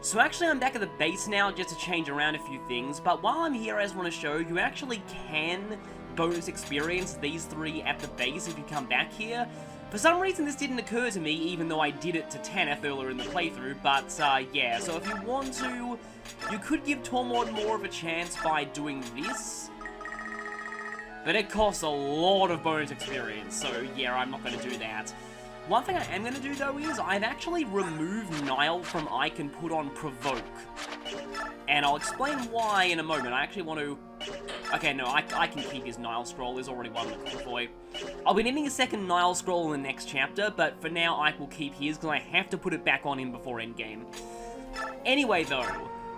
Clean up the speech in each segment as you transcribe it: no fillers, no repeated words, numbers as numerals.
So actually I'm back at the base now just to change around a few things, but while I'm here I just want to show you actually can bonus experience these 3 at the base if you come back here. For some reason this didn't occur to me even though I did it to Tanith earlier in the playthrough, but yeah, so if you want to, you could give Tormod more of a chance by doing this. But it costs a lot of bonus experience, so yeah, I'm not going to do that. One thing I am going to do, though, is I've actually removed Nile from Ike and put on Provoke. And I'll explain why in a moment. I actually want to... Okay, no, I can keep his Nile scroll. There's already one in the convoy. I'll be needing a second Nile scroll in the next chapter, but for now, Ike will keep his, because I have to put it back on him before endgame. Anyway, though,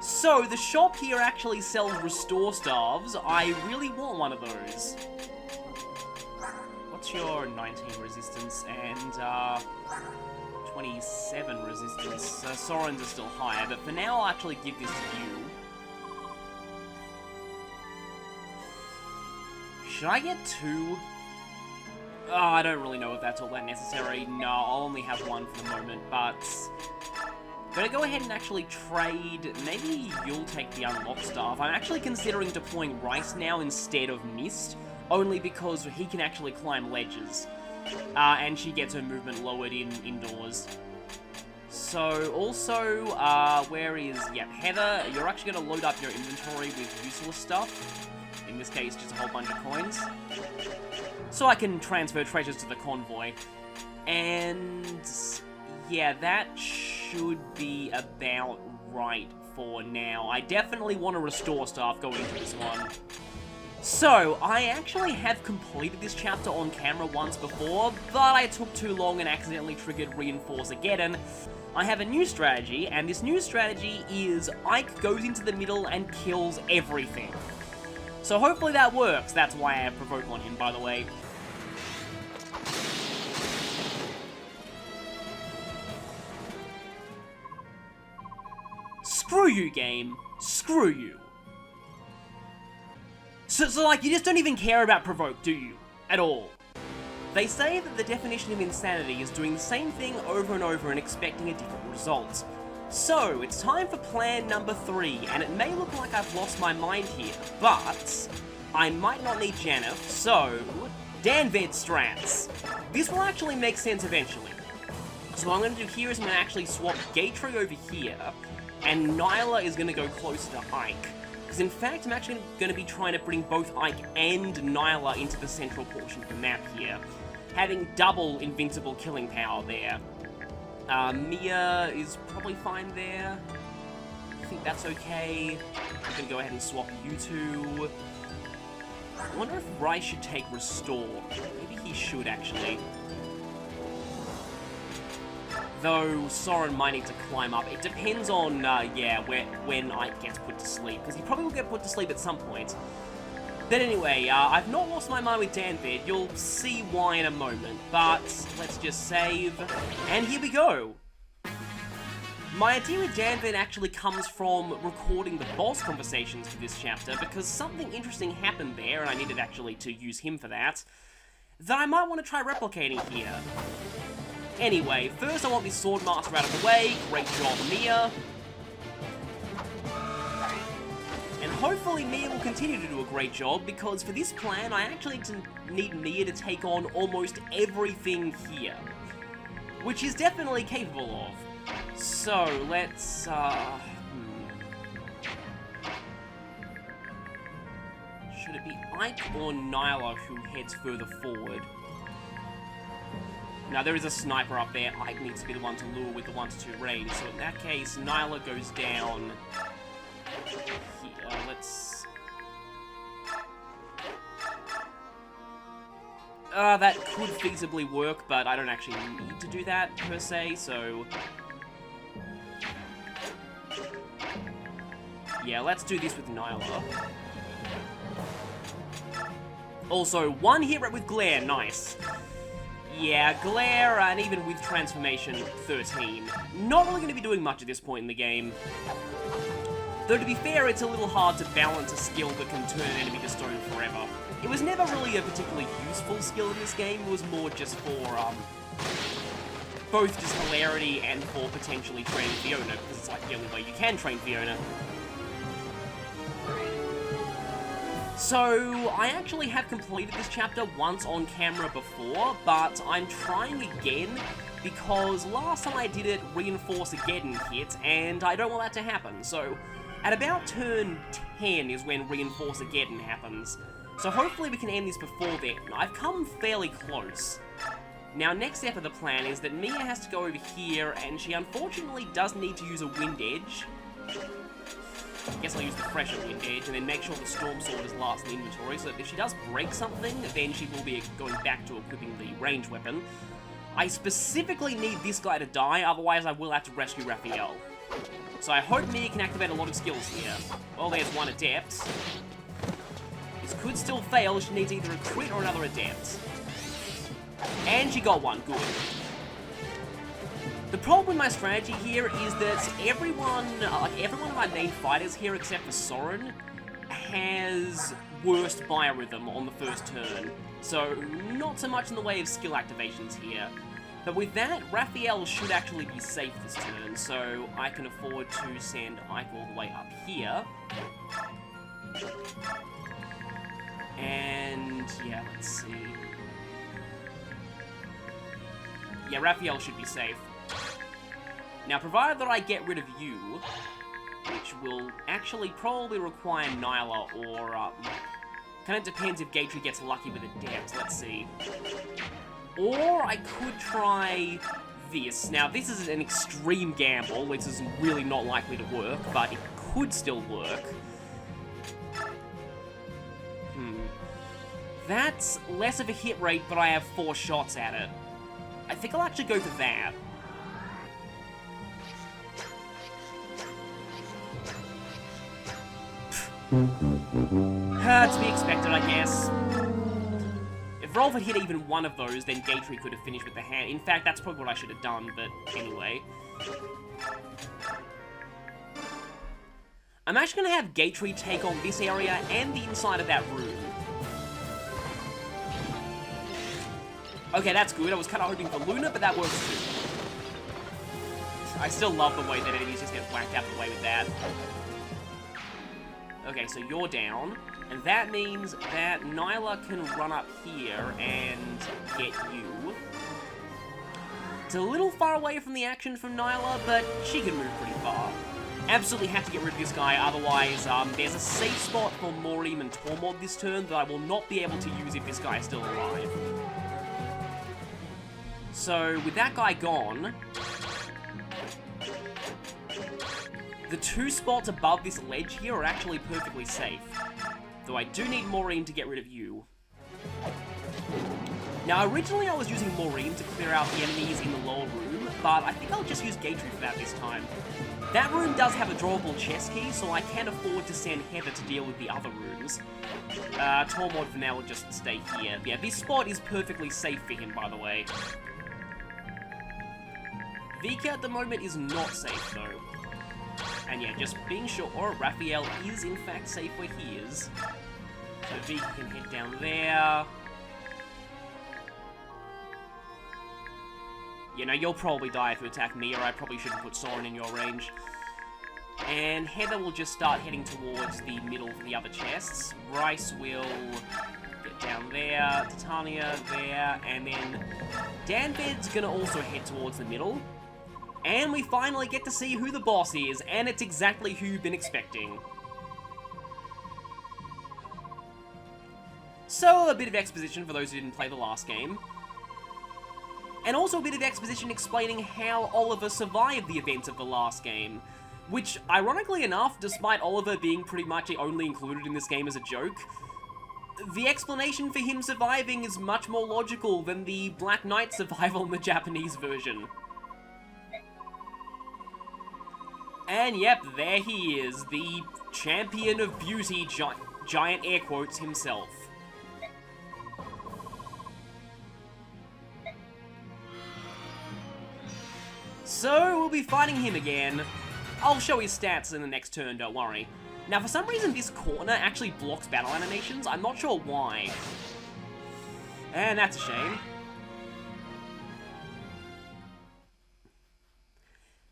so the shop here actually sells Restore Staves. I really want one of those. What's your 19 resistance and 27 resistance? Soren's are still higher, but for now I'll actually give this to you. Should I get 2? Oh, I don't really know if that's all that necessary. No, I'll only have 1 for the moment, but... Gonna go ahead and actually trade... Maybe you'll take the Unlock Staff. I'm actually considering deploying Rice now instead of Mist, only because he can actually climb ledges. And she gets her movement lowered indoors. So, also, where is... Yep, Heather, you're actually going to load up your inventory with useless stuff. In this case, just a whole bunch of coins. So I can transfer treasures to the convoy. And... yeah, that should be about right for now. I definitely want to restore staff going into this one. So, I actually have completed this chapter on camera once before, but I took too long and accidentally triggered Reinforce again. I have a new strategy, and this new strategy is Ike goes into the middle and kills everything. So hopefully that works. That's why I have Provoke on him, by the way. Screw you, game. Screw you. So like, you just don't even care about Provoke, do you? At all. They say that the definition of insanity is doing the same thing over and over and expecting a different result. So, it's time for plan number 3, and it may look like I've lost my mind here, but I might not need Janeth, so Danved strats. This will actually make sense eventually. So what I'm going to do here is I'm going to actually swap Gatry over here, and Nyla is going to go closer to Ike. Because in fact, I'm actually going to be trying to bring both Ike and Nyla into the central portion of the map here, having double invincible killing power there. Mia is probably fine there. I think that's okay. I'm going to go ahead and swap you two. I wonder if Rice should take Restore. Maybe he should, actually. Though Soren might need to climb up. It depends on, yeah, when Ike gets put to sleep. Because he probably will get put to sleep at some point. But anyway, I've not lost my mind with Danved. You'll see why in a moment. But let's just save. And here we go. My idea with Danved actually comes from recording the boss conversations for this chapter, because something interesting happened there, and I needed actually to use him for that I might want to try replicating here. Anyway, first I want this Swordmaster out of the way. Great job, Mia. And hopefully Mia will continue to do a great job, because for this plan, I actually need Mia to take on almost everything here. Which is definitely capable of. So, let's, Should it be Ike or Nyla who heads further forward? Now, there is a sniper up there. Ike needs to be the one to lure with the 1-2 range. So in that case, Nyla goes down here. Let's... that could feasibly work, but I don't actually need to do that, per se, so... yeah, let's do this with Nyla. Also, 1 hit rate with Glare, nice. Yeah, Glare, and even with Transformation, 13. Not really going to be doing much at this point in the game. Though, to be fair, it's a little hard to balance a skill that can turn an enemy to stone forever. It was never really a particularly useful skill in this game, it was more just for, both just hilarity and for potentially training Fiona, because it's like the only way you can train Fiona. So, I actually have completed this chapter once on camera before, but I'm trying again, because last time I did it, Reinforce-Ageddon hit, and I don't want that to happen. So, at about turn 10 is when Reinforce-Ageddon happens. So hopefully we can end this before then. I've come fairly close. Now, next step of the plan is that Mia has to go over here, and she unfortunately does need to use a Wind Edge. I guess I'll use the fresher Wind Edge, and then make sure the Storm Sword is last in the inventory, so that if she does break something, then she will be going back to equipping the ranged weapon. I specifically need this guy to die, otherwise I will have to rescue Raphael. So I hope Mia can activate a lot of skills here. Well, there's one Adept. This could still fail, she needs either a crit or another Adept. And she got one, good. The problem with my strategy here is that everyone of my main fighters here, except for Soren, has worst biorhythm on the first turn. So, not so much in the way of skill activations here. But with that, Raphael should actually be safe this turn, so I can afford to send Ike all the way up here. And, yeah, let's see. Yeah, Raphael should be safe. Now, provided that I get rid of you, which will actually probably require Nyla or, kind of depends if Gatry gets lucky with Adept, let's see. Or I could try this. Now, this is an extreme gamble, which is really not likely to work, but it could still work. That's less of a hit rate, but I have 4 shots at it. I think I'll actually go for that. To be expected, I guess. If Rolf had hit even one of those, then Gatry could have finished with the hand. In fact, that's probably what I should have done, but anyway. I'm actually going to have Gatry take on this area and the inside of that room. Okay, that's good. I was kind of hoping for Luna, but that works too. I still love the way that enemies just get whacked out of the way with that. Okay, so you're down. And that means that Nyla can run up here and get you. It's a little far away from the action from Nyla, but she can move pretty far. Absolutely have to get rid of this guy, otherwise there's a safe spot for Morim and Tormod this turn that I will not be able to use if this guy is still alive. So, with that guy gone, the 2 spots above this ledge here are actually perfectly safe. Though I do need Maureen to get rid of you. Now, originally I was using Maureen to clear out the enemies in the lower room, but I think I'll just use Gatry for that this time. That room does have a drawable chest key, so I can afford to send Heather to deal with the other rooms. Tormod for now will just stay here. Yeah, this spot is perfectly safe for him, by the way. Vika at the moment is not safe, though. And yeah, just being sure, Raphael is in fact safe where he is. So Vika can head down there. You know, you'll probably die if you attack me, or I probably shouldn't put Soren in your range. And Heather will just start heading towards the middle for the other chests. Bryce will get down there, Titania there, and then Danvid's gonna also head towards the middle. And we finally get to see who the boss is, and it's exactly who you've been expecting. So, a bit of exposition for those who didn't play the last game. And also a bit of exposition explaining how Oliver survived the events of the last game. Which, ironically enough, despite Oliver being pretty much only included in this game as a joke, the explanation for him surviving is much more logical than the Black Knight survival in the Japanese version. And yep, there he is, the champion of beauty, giant air quotes himself. So, we'll be fighting him again. I'll show his stats in the next turn, don't worry. Now, for some reason, this corner actually blocks battle animations. I'm not sure why. And that's a shame.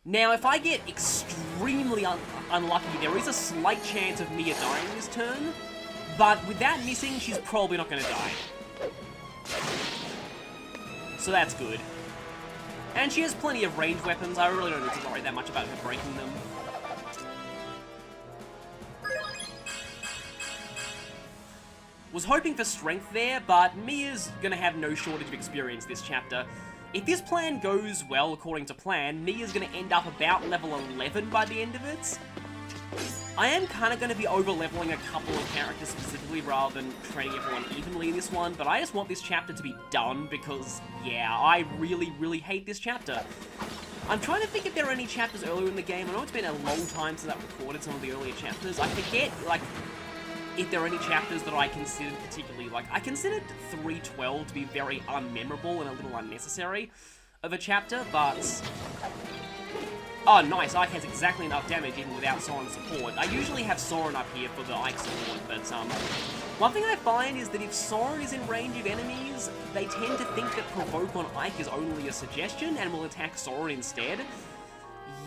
Now, if I get extremely unlucky, there is a slight chance of Mia dying this turn, but with that missing, she's probably not going to die. So that's good. And she has plenty of ranged weapons. I really don't need to worry that much about her breaking them. Was hoping for strength there, but Mia's gonna have no shortage of experience this chapter. If this plan goes well according to plan, Mia's gonna end up about level 11 by the end of it. I am kind of going to be over-leveling a couple of characters specifically rather than training everyone evenly in this one, but I just want this chapter to be done because, yeah, I really, really hate this chapter. I'm trying to think if there are any chapters earlier in the game. I know it's been a long time since I recorded some of the earlier chapters. I forget, like, if there are any chapters that I considered particularly, like, I considered 312 to be very unmemorable and a little unnecessary of a chapter, but... Oh, nice, Ike has exactly enough damage even without Soren's support. I usually have Soren up here for the Ike support, but, one thing I find is that if Soren is in range of enemies, they tend to think that Provoke on Ike is only a suggestion and will attack Soren instead.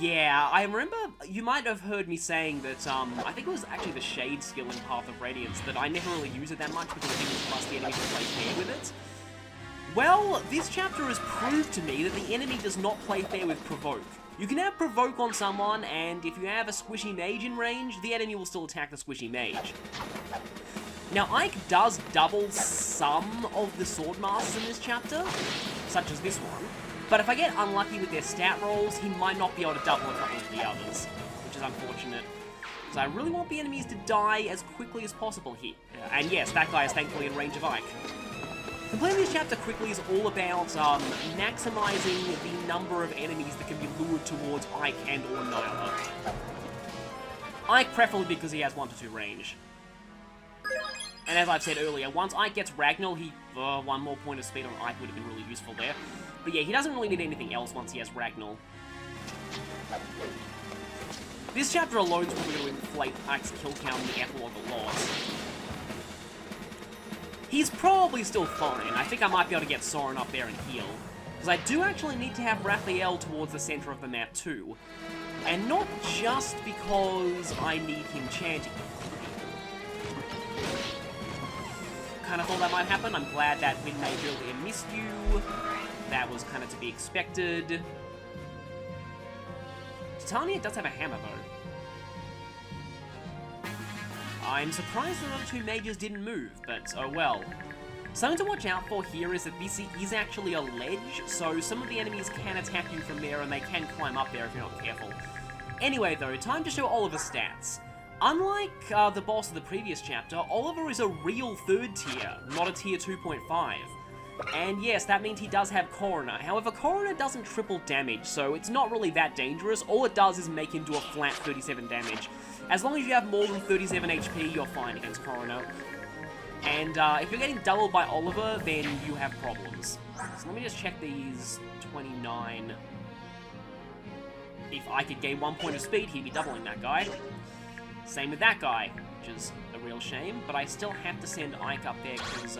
Yeah, I remember, you might have heard me saying that, I think it was actually the Shade skill in Path of Radiance, that I never really use it that much because I didn't trust the enemy to play fair with it. Well, this chapter has proved to me that the enemy does not play fair with Provoke. You can have Provoke on someone, and if you have a squishy mage in range, the enemy will still attack the squishy mage. Now, Ike does double some of the sword masters in this chapter, such as this one, but if I get unlucky with their stat rolls, he might not be able to double a couple of the others, which is unfortunate, because I really want the enemies to die as quickly as possible here. And yes, that guy is thankfully in range of Ike. Completing this chapter quickly is all about maximising the number of enemies that can be lured towards Ike and or Nyla. Ike preferably because he has 1 to 2 range. And as I've said earlier, once Ike gets Ragnall, one more point of speed on Ike would have been really useful there. But yeah, he doesn't really need anything else once he has Ragnall. This chapter alone is probably going to inflate Ike's kill count in the epilogue a lot. He's probably still fine. I think I might be able to get Soren up there and heal. Because I do actually need to have Raphael towards the center of the map too. And not just because I need him chanting. Kind of thought that might happen. I'm glad that Wind Mage earlier missed you. That was kind of to be expected. Titania does have a hammer though. I'm surprised the other 2 mages didn't move, but oh well. Something to watch out for here is that this is actually a ledge, so some of the enemies can attack you from there and they can climb up there if you're not careful. Anyway though, time to show Oliver's stats. Unlike the boss of the previous chapter, Oliver is a real 3rd tier, not a tier 2.5. And yes, that means he does have Coroner. However, Coroner doesn't triple damage, so it's not really that dangerous. All it does is make him do a flat 37 damage. As long as you have more than 37 HP, you're fine against Coroner. And if you're getting doubled by Oliver, then you have problems. So let me just check these 29. If I could gain 1 point of speed, he'd be doubling that guy. Same with that guy, which is a real shame, but I still have to send Ike up there because,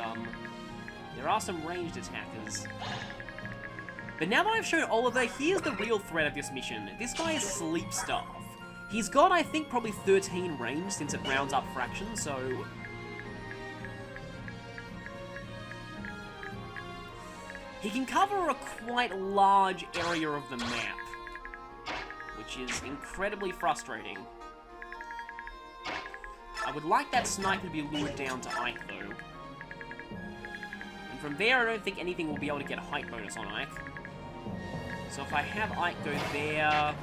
there are some ranged attackers. But now that I've shown Oliver, here's the real threat of this mission. This guy is Sleep Staff. He's got, I think, probably 13 range since it rounds up fractions, so... He can cover a quite large area of the map, which is incredibly frustrating. I would like that sniper to be lured down to Ike, though. And from there, I don't think anything will be able to get a height bonus on Ike. So if I have Ike go there...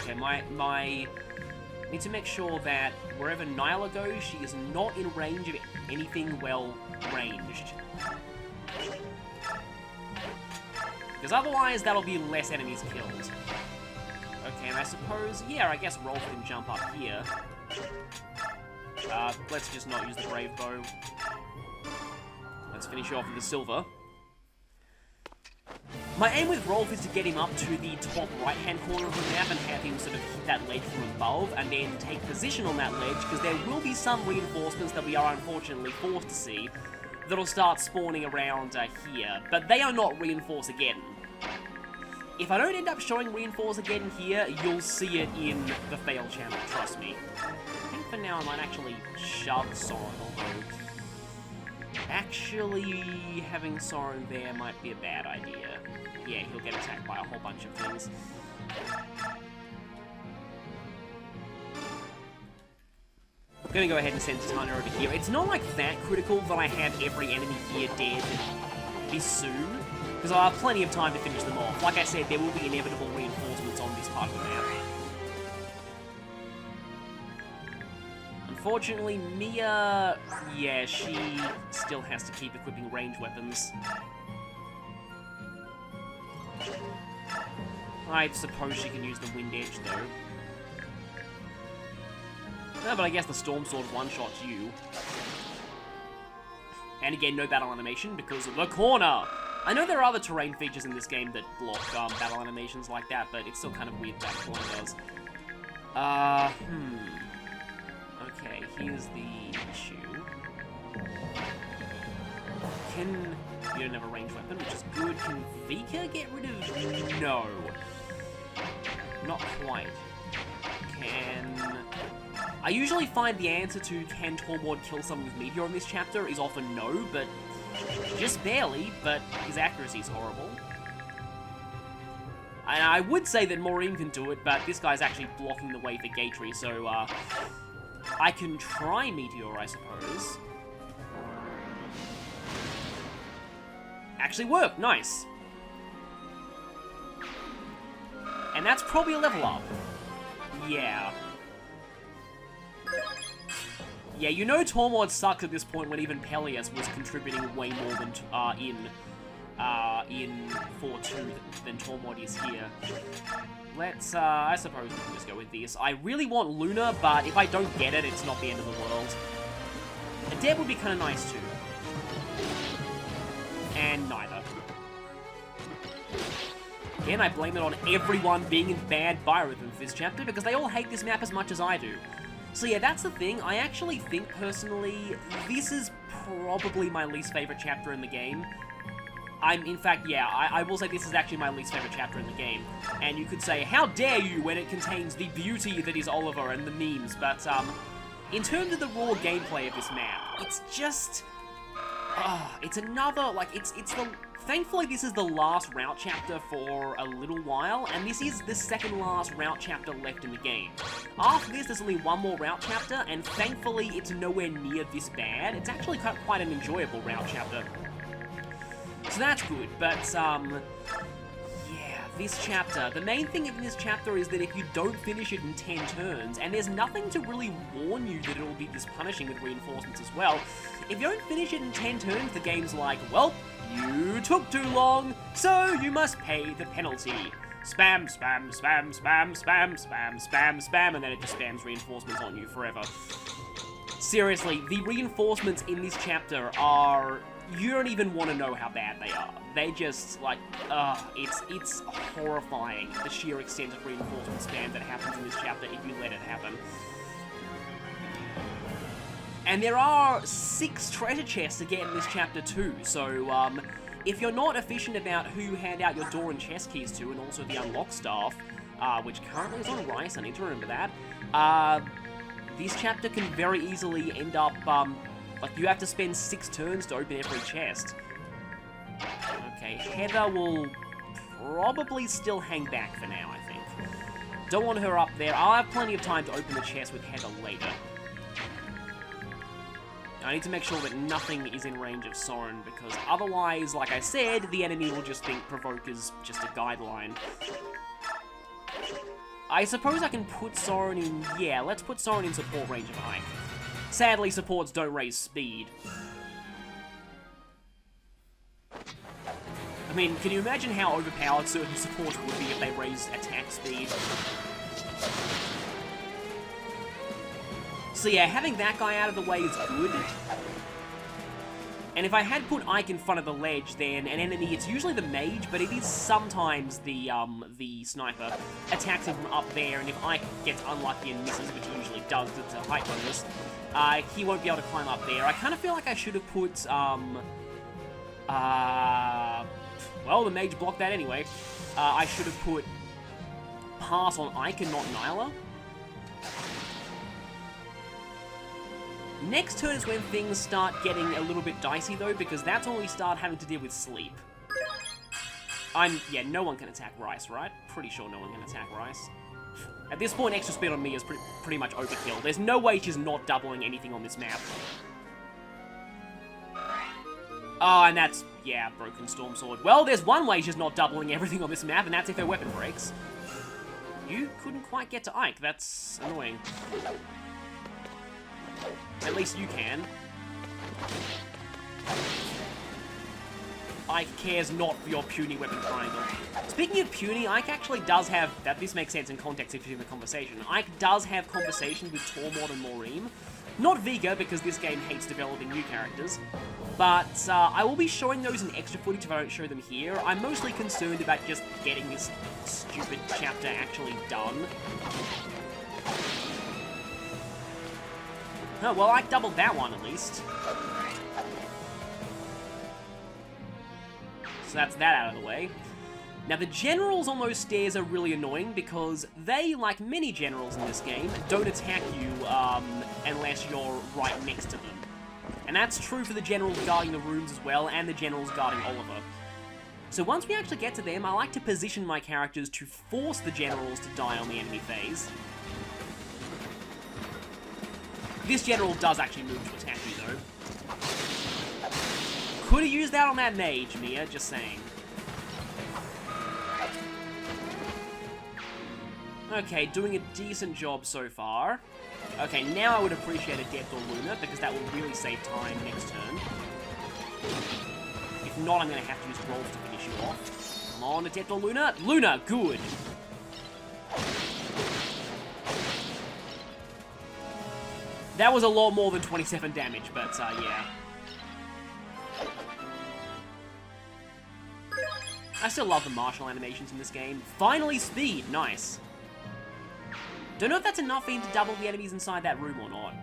Okay, my... need to make sure that wherever Nyla goes, she is not in range of anything well ranged. Because otherwise, that'll be less enemies killed. Okay, and I suppose... Yeah, I guess Rolf can jump up here. Let's just not use the Brave Bow. Let's finish off with the Silver. My aim with Rolf is to get him up to the top right-hand corner of the map and have him sort of hit that ledge from above and then take position on that ledge, because there will be some reinforcements that we are unfortunately forced to see that'll start spawning around here, but they are not reinforced again. If I don't end up showing Reinforce again here, you'll see it in the fail channel, trust me. I think for now I might actually shove Soren, although... Actually, having Soren there might be a bad idea. Yeah, he'll get attacked by a whole bunch of things. I'm gonna go ahead and send Titania over here. It's not like that critical that I have every enemy here dead this soon, because I'll have plenty of time to finish them off. Like I said, there will be inevitable reinforcements on this part of the map. Unfortunately, Mia, yeah, she still has to keep equipping range weapons. I suppose she can use the Wind Edge, though. No, but I guess the Storm Sword one-shots you. And again, no battle animation because of the corner! I know there are other terrain features in this game that block battle animations like that, but it's still kind of weird that corner does. Okay, here's the issue. You don't have a ranged weapon, which is good. Can Vika get rid of... No. Not quite. I usually find the answer to can Tormod kill someone with Meteor in this chapter is often no, but just barely, but his accuracy is horrible. And I would say that Maureen can do it, but this guy's actually blocking the way for Gatry, so I can try Meteor, I suppose. Actually worked, nice. And that's probably a level up. Yeah. Yeah, you know Tormod sucks at this point when even Peleus was contributing way more than in 4-2 than Tormod is here. Let's, I suppose we can just go with this. I really want Luna, but if I don't get it, it's not the end of the world. A Deb would be kind of nice too. And neither. Again, I blame it on everyone being in bad biorhythm for this chapter because they all hate this map as much as I do. So yeah, that's the thing. I actually think, personally, this is probably my least favorite chapter in the game. In fact, yeah, I will say this is actually my least favorite chapter in the game. And you could say, how dare you, when it contains the beauty that is Oliver and the memes, but, in terms of the raw gameplay of this map, it's just... it's another, like, it's the... Thankfully, this is the last route chapter for a little while, and this is the second last route chapter left in the game. After this, there's only one more route chapter, and thankfully, it's nowhere near this bad. It's actually quite an enjoyable route chapter. So that's good, but, yeah, this chapter. The main thing in this chapter is that if you don't finish it in 10 turns, and there's nothing to really warn you that it'll be this punishing with reinforcements as well, if you don't finish it in 10 turns, the game's like, well, you took too long, so you must pay the penalty. Spam, spam, spam, spam, spam, spam, spam, spam, and then it just spams reinforcements on you forever. Seriously, the reinforcements in this chapter are... You don't even want to know how bad they are. They just, like, it's horrifying, the sheer extent of reinforcement spam that happens in this chapter if you let it happen. And there are 6 treasure chests to get in this chapter too, so if you're not efficient about who you hand out your door and chest keys to, and also the unlock staff, which currently is on Rice, I need to remember that, this chapter can very easily end up, like, you have to spend 6 turns to open every chest. Okay, Heather will probably still hang back for now, I think. Don't want her up there. I'll have plenty of time to open the chest with Heather later. I need to make sure that nothing is in range of Soren, because otherwise, like I said, the enemy will just think Provoke is just a guideline. I suppose I can put Soren in... Yeah, let's put Soren in support range of Ike. Sadly, supports don't raise speed. I mean, can you imagine how overpowered certain supports would be if they raised attack speed? So yeah, having that guy out of the way is good. And if I had put Ike in front of the ledge, then an enemy, it's usually the mage, but it is sometimes the sniper, attacks him from up there, and if Ike gets unlucky and misses, which he usually does, it's a height bonus, he won't be able to climb up there. I kind of feel like I should have put, well, the mage blocked that anyway. I should have put pass on Ike and not Nyla. Next turn is when things start getting a little bit dicey, though, because that's when we start having to deal with sleep. Yeah, no one can attack Rice, right? Pretty sure no one can attack Rice. At this point, extra speed on me is pretty much overkill. There's no way she's not doubling anything on this map. Oh, and that's, yeah, Broken Storm Sword. Well, there's one way she's not doubling everything on this map, and that's if her weapon breaks. You couldn't quite get to Ike. That's annoying. At least you can. Ike cares not for your puny weapon triangle. Speaking of puny, Ike actually does have... This makes sense in context if you're in the conversation. Ike does have conversation with Tormod and Maureen. Not Vega, because this game hates developing new characters. But I will be showing those in extra footage if I don't show them here. I'm mostly concerned about just getting this stupid chapter actually done. Oh, well, I doubled that one at least. So that's that out of the way. Now, the generals on those stairs are really annoying because they, like many generals in this game, don't attack you unless you're right next to them. And that's true for the generals guarding the rooms as well, and the generals guarding Oliver. So once we actually get to them, I like to position my characters to force the generals to die on the enemy phase. This general does actually move to attack you, though. Could have used that on that mage, Mia, just saying. Okay, doing a decent job so far. Okay, now I would appreciate a Death or Luna, because that will really save time next turn. If not, I'm going to have to use Rolf to finish you off. Come on, a Death or Luna. Luna, good! That was a lot more than 27 damage, but, yeah. I still love the martial animations in this game. Finally, speed! Nice. Don't know if that's enough for him to double the enemies inside that room or not.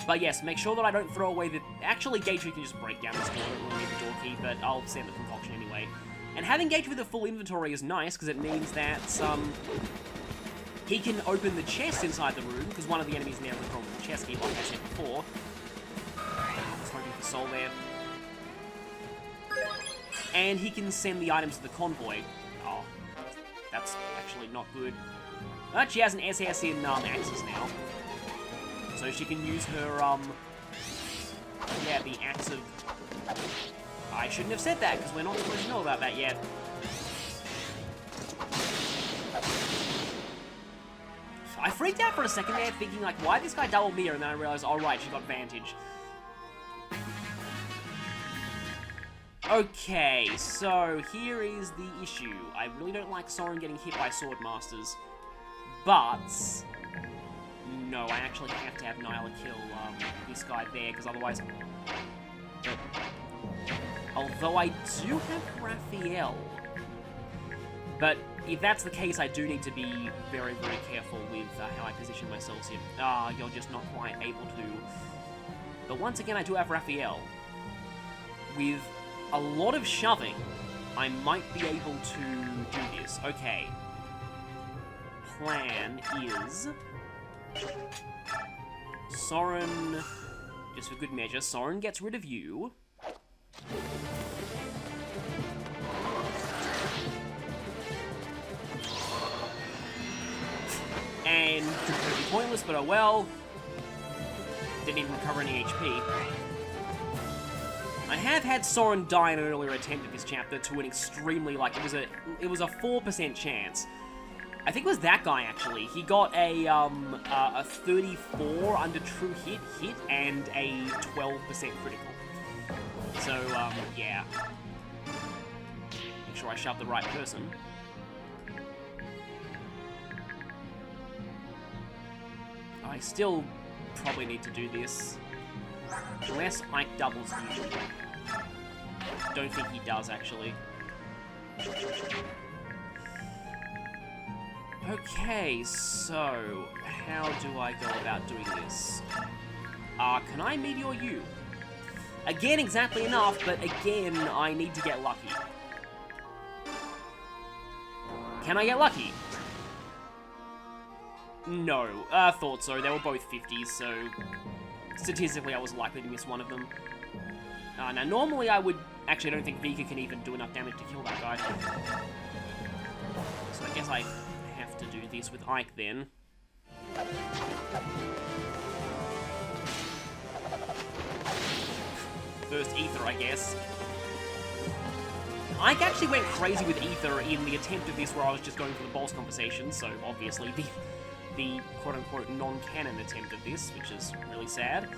But yes, make sure that I don't throw away the... Actually, Gateway can just break down this door. I don't really need the door key, but I'll send the concoction anyway. And having Gateway with a full inventory is nice, because it means that, he can open the chest inside the room, because one of the enemies in there has a problem with the chest key, like I said before. Just hoping for soul there. And he can send the items to the convoy. Oh, that's actually not good. But she has an SS in axes now. So she can use her, yeah, the axe of... I shouldn't have said that, because we're not supposed to know about that yet. I freaked out for a second there, thinking, like, why this guy doubled Mia? And then I realized, oh, right, she got Vantage. Okay, so here is the issue. I really don't like Soren getting hit by Swordmasters. But... no, I actually have to have Nyla kill this guy there, because otherwise... But, although I do have Raphael. But if that's the case, I do need to be very, very careful with how I position myself here. You're just not quite able to. But once again, I do have Raphael. With a lot of shoving, I might be able to do this. Okay. Plan is... Soren... Just for good measure, Soren gets rid of you. And completely pointless, but oh well. Didn't even recover any HP. I have had Soren die in an earlier attempt at this chapter to an extremely, like, it was a 4% chance. I think it was that guy, actually. He got a 34 under true hit, and a 12% critical. So, yeah. Make sure I shove the right person. I still probably need to do this. Unless Ike doubles usually. Don't think he does, actually. Okay, so... how do I go about doing this? Can I meteor you? Again, exactly enough, but again, I need to get lucky. Can I get lucky? No. Thought so. They were both 50s, so statistically I was likely to miss one of them. Now, normally I would... Actually, I don't think Vika can even do enough damage to kill that guy. So I guess I have to do this with Ike then. First Ether, I guess. Ike actually went crazy with Ether in the attempt of this where I was just going for the boss conversation, so obviously the quote-unquote non-canon attempt of this, which is really sad.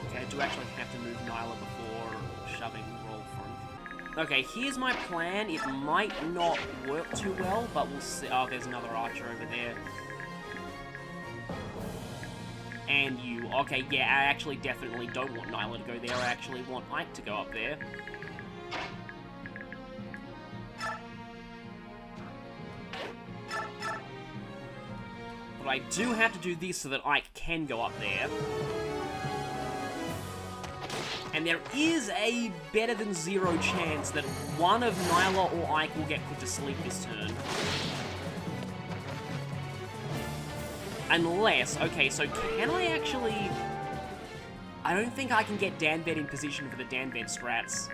Okay, I do actually have to move Nyla before shoving Rolf from. Okay, here's my plan. It might not work too well, but we'll see. Oh, there's another archer over there. And you. Okay, yeah, I actually definitely don't want Nyla to go there. I actually want Ike to go up there. But I do have to do this so that Ike can go up there. And there is a better than zero chance that one of Nyla or Ike will get put to sleep this turn. Unless, okay, so can I actually... I don't think I can get Danbed in position for the Danbed strats.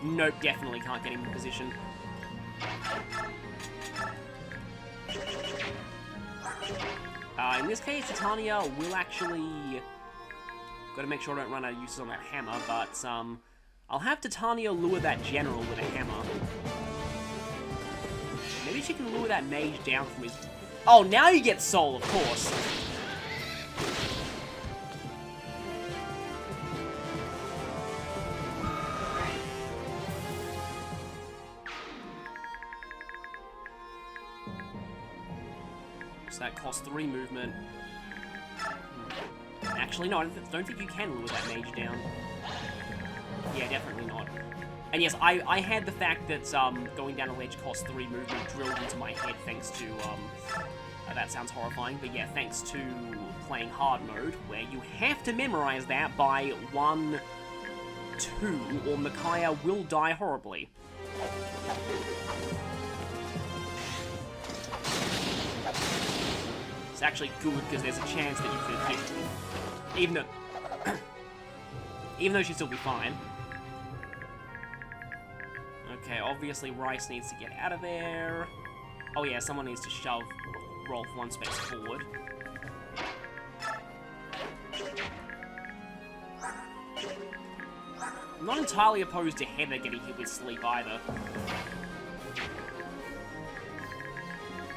Nope, definitely can't get him in position. In this case, Titania will actually... Gotta make sure I don't run out of uses on that hammer, but, I'll have Titania lure that general with a hammer. Maybe she can lure that mage down from his... Oh, now you get soul, of course. So that costs 3 movement. Actually, no, I don't think you can lure that mage down. Yeah, definitely not. And yes, I had the fact that going down a ledge costs 3 movement drilled into my head thanks to, that sounds horrifying, but yeah, thanks to playing hard mode, where you have to memorize that by 1, 2, or Micaiah will die horribly. It's actually good, because there's a chance that you could hit, even though she'd still be fine. Okay, obviously Rice needs to get out of there. Oh yeah, someone needs to shove Rolf 1 space forward. I'm not entirely opposed to Heather getting hit with sleep either.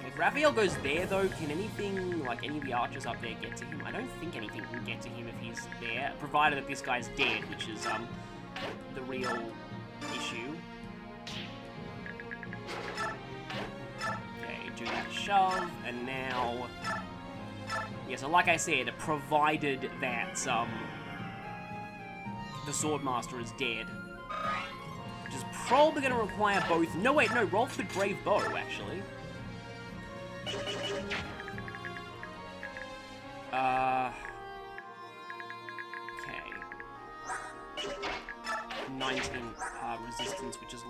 If Raphael goes there though, can anything, like any of the archers up there get to him? I don't think anything can get to him if he's there, provided that this guy's dead, which is the real issue. Do that shove, and now... Yeah, so like I said, provided that, the Swordmaster is dead. Which is probably going to require both... No, wait, no, Rolf could Brave Bow, actually. Okay. 19 resistance, which is...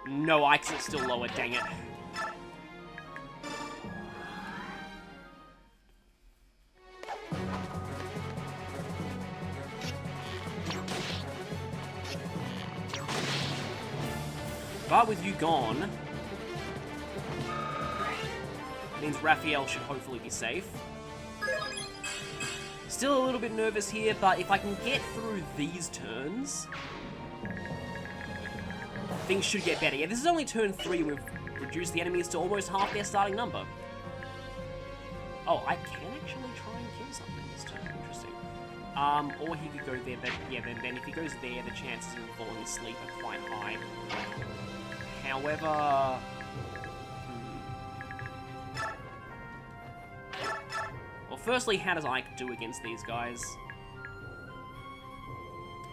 No, Ike's still lower, dang it. But with you gone, means Raphael should hopefully be safe. Still a little bit nervous here, but if I can get through these turns, things should get better. Yeah, this is only turn 3. We've reduced the enemies to almost half their starting number. Oh, I can actually try and kill something this turn. Interesting. Or he could go there, but yeah, then if he goes there, the chances of him falling asleep are quite high. However... Well, firstly, how does Ike do against these guys?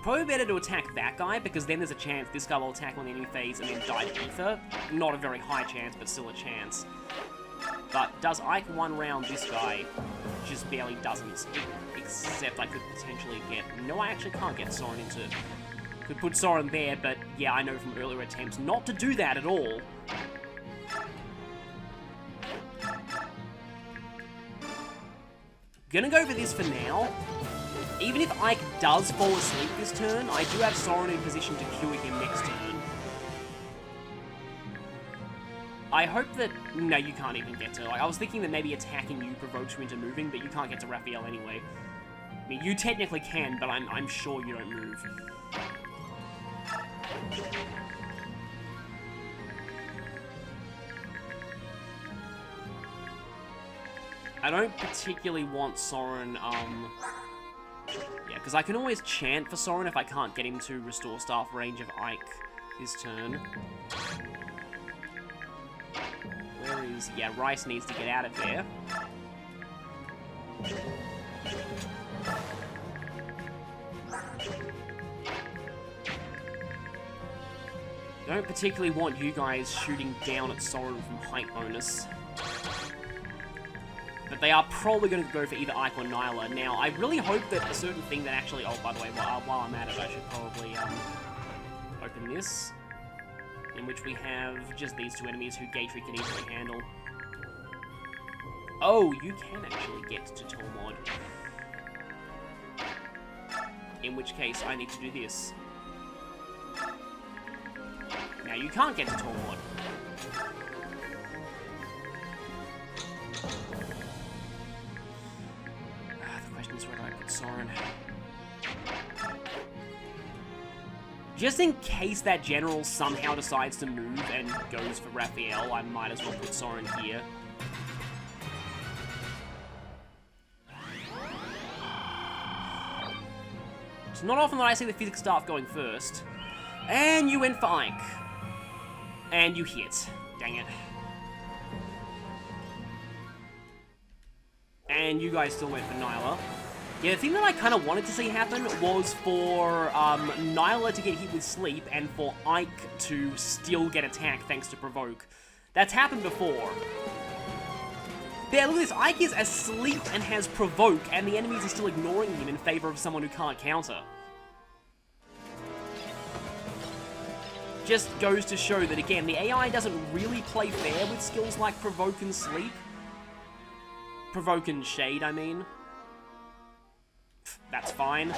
Probably better to attack that guy, because then there's a chance this guy will attack on the enemy phase and then die to Ether. Not a very high chance, but still a chance. But does Ike one round this guy? Just barely doesn't. Except I could potentially get... No, I actually can't get Soren into... Could put Soren there, but yeah, I know from earlier attempts not to do that at all. Gonna go for this for now. Even if Ike does fall asleep this turn, I do have Soren in position to cure him next turn. I hope that... No, you can't even get to... Like, I was thinking that maybe attacking you provokes you into moving, but you can't get to Raphael anyway. I mean, you technically can, but I'm sure you don't move. I don't particularly want Soren, yeah, because I can always chant for Soren if I can't get him to restore staff range of Ike this turn. Where is... Yeah, Rice needs to get out of there. I don't particularly want you guys shooting down at Soren from height bonus. But they are probably going to go for either Ike or Nyla. Now, I really hope that a certain thing that actually... Oh, by the way, while I'm at it, I should probably open this. In which we have just these two enemies who Gatry can easily handle. Oh, you can actually get to Tormod. In which case, I need to do this. Now, you can't get to Tormod. The question is, where do I put Soren? Just in case that general somehow decides to move and goes for Raphael, I might as well put Soren here. It's not often that I see the physics staff going first. And you went for Ike. And you hit. Dang it. And you guys still went for Nyla. Yeah, the thing that I kind of wanted to see happen was for Nyla to get hit with sleep and for Ike to still get attack thanks to provoke. That's happened before. There, look at this. Ike is asleep and has provoke, and the enemies are still ignoring him in favor of someone who can't counter. Just goes to show that, again, the AI doesn't really play fair with skills like provoke and sleep. Provoke and shade, I mean. That's fine.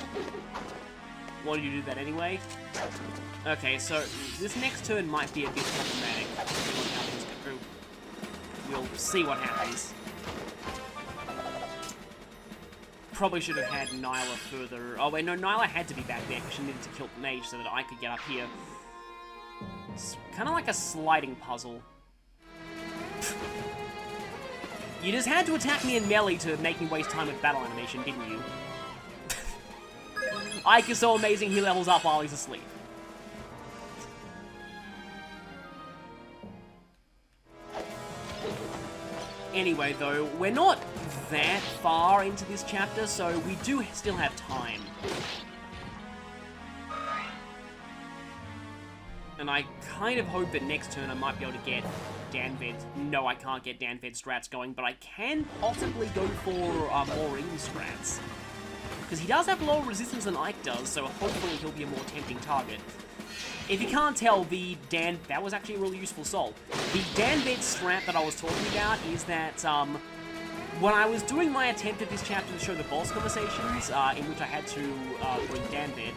Why did you do that anyway? Okay, so this next turn might be a bit problematic. We'll see what happens. Probably should have had Nyla further... Oh wait, no, Nyla had to be back there because she needed to kill the mage so that I could get up here. It's kind of like a sliding puzzle. You just had to attack me in melee to make me waste time with battle animation, didn't you? Ike is so amazing, he levels up while he's asleep. Anyway, though, we're not that far into this chapter, so we do still have time. And I kind of hope that next turn I might be able to get Danved. No, I can't get Danved strats going, but I can possibly go for Maureen strats. Because he does have lower resistance than Ike does, so hopefully he'll be a more tempting target. If you can't tell, that was actually a really useful soul. The Danved strat that I was talking about is that, when I was doing my attempt at this chapter to show the boss conversations, in which I had to bring Danved,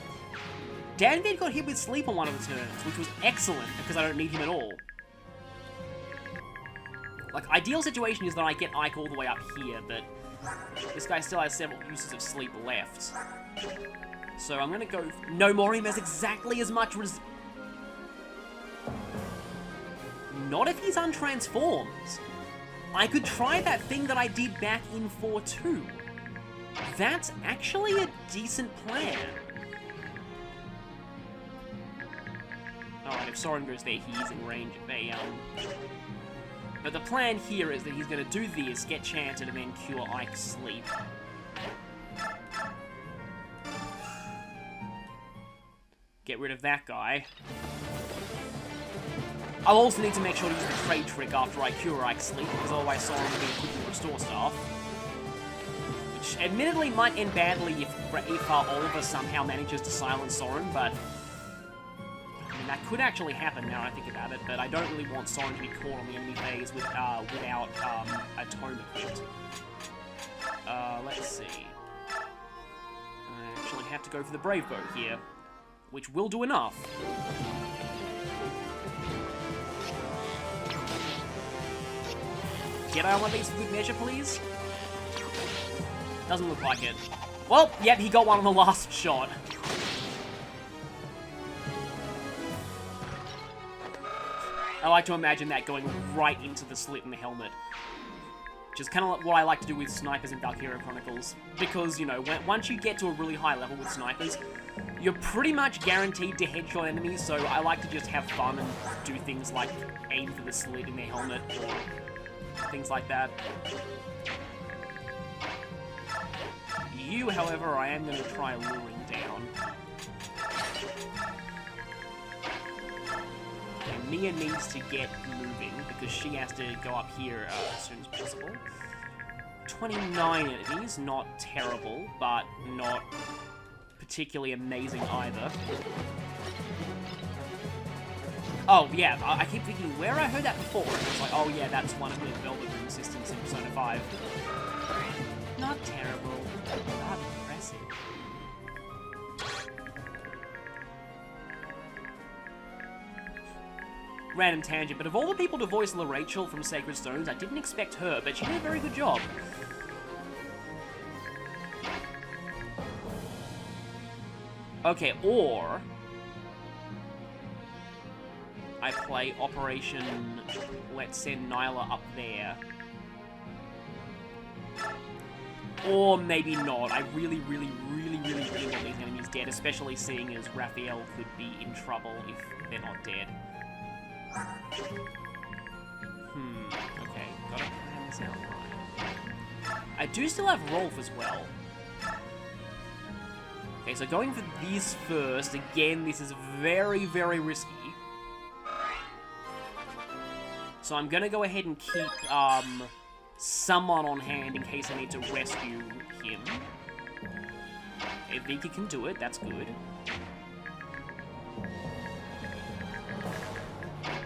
Danved got hit with sleep on one of the turns, which was excellent, because I don't need him at all. Like, ideal situation is that I get Ike all the way up here, but this guy still has several uses of sleep left. So I'm gonna go... No, Maureen has exactly as much Not if he's untransformed. I could try that thing that I did back in 4-2. That's actually a decent plan. Alright, if Soren goes there, he's in range of a, But the plan here is that he's going to do this, get chanted, and then cure Ike's sleep. Get rid of that guy. I'll also need to make sure to use the trade trick after I cure Ike's sleep, because otherwise Soren will be quickly restore stuff. Which admittedly might end badly if Oliver somehow manages to silence Soren, but I mean, that could actually happen now I think about it, but I don't really want Soren to be caught on the enemy phase without a tome equipped. Let's see. I actually have to go for the Brave Bow here, which will do enough. Jedi on one of these for good measure, please? Doesn't look like it. Well, yep, he got one on the last shot. I like to imagine that going right into the slit in the helmet. Which is kind of like what I like to do with snipers in Valkyria Chronicles. Because, you know, once you get to a really high level with snipers, you're pretty much guaranteed to headshot enemies, so I like to just have fun and do things like aim for the slit in their helmet, or things like that. You, however, I am going to try luring down. And Mia needs to get moving, because she has to go up here as soon as possible. 29 enemies, not terrible, but not particularly amazing either. Oh, yeah, I keep thinking, where I heard that before? It's like, oh yeah, that's one of the Velvet Room systems in Persona 5. Not terrible, not impressive. Random tangent, but of all the people to voice LaRachel from Sacred Stones, I didn't expect her, but she did a very good job. Okay, or I play Operation Let's Send Nyla up there. Or maybe not. I really want these enemies dead, especially seeing as Raphael could be in trouble if they're not dead. Okay, gotta plan this out right. I do still have Rolf as well. Okay, so going for these first, again, this is very risky. So I'm gonna go ahead and keep, someone on hand in case I need to rescue him. Okay, Vika can do it, that's good.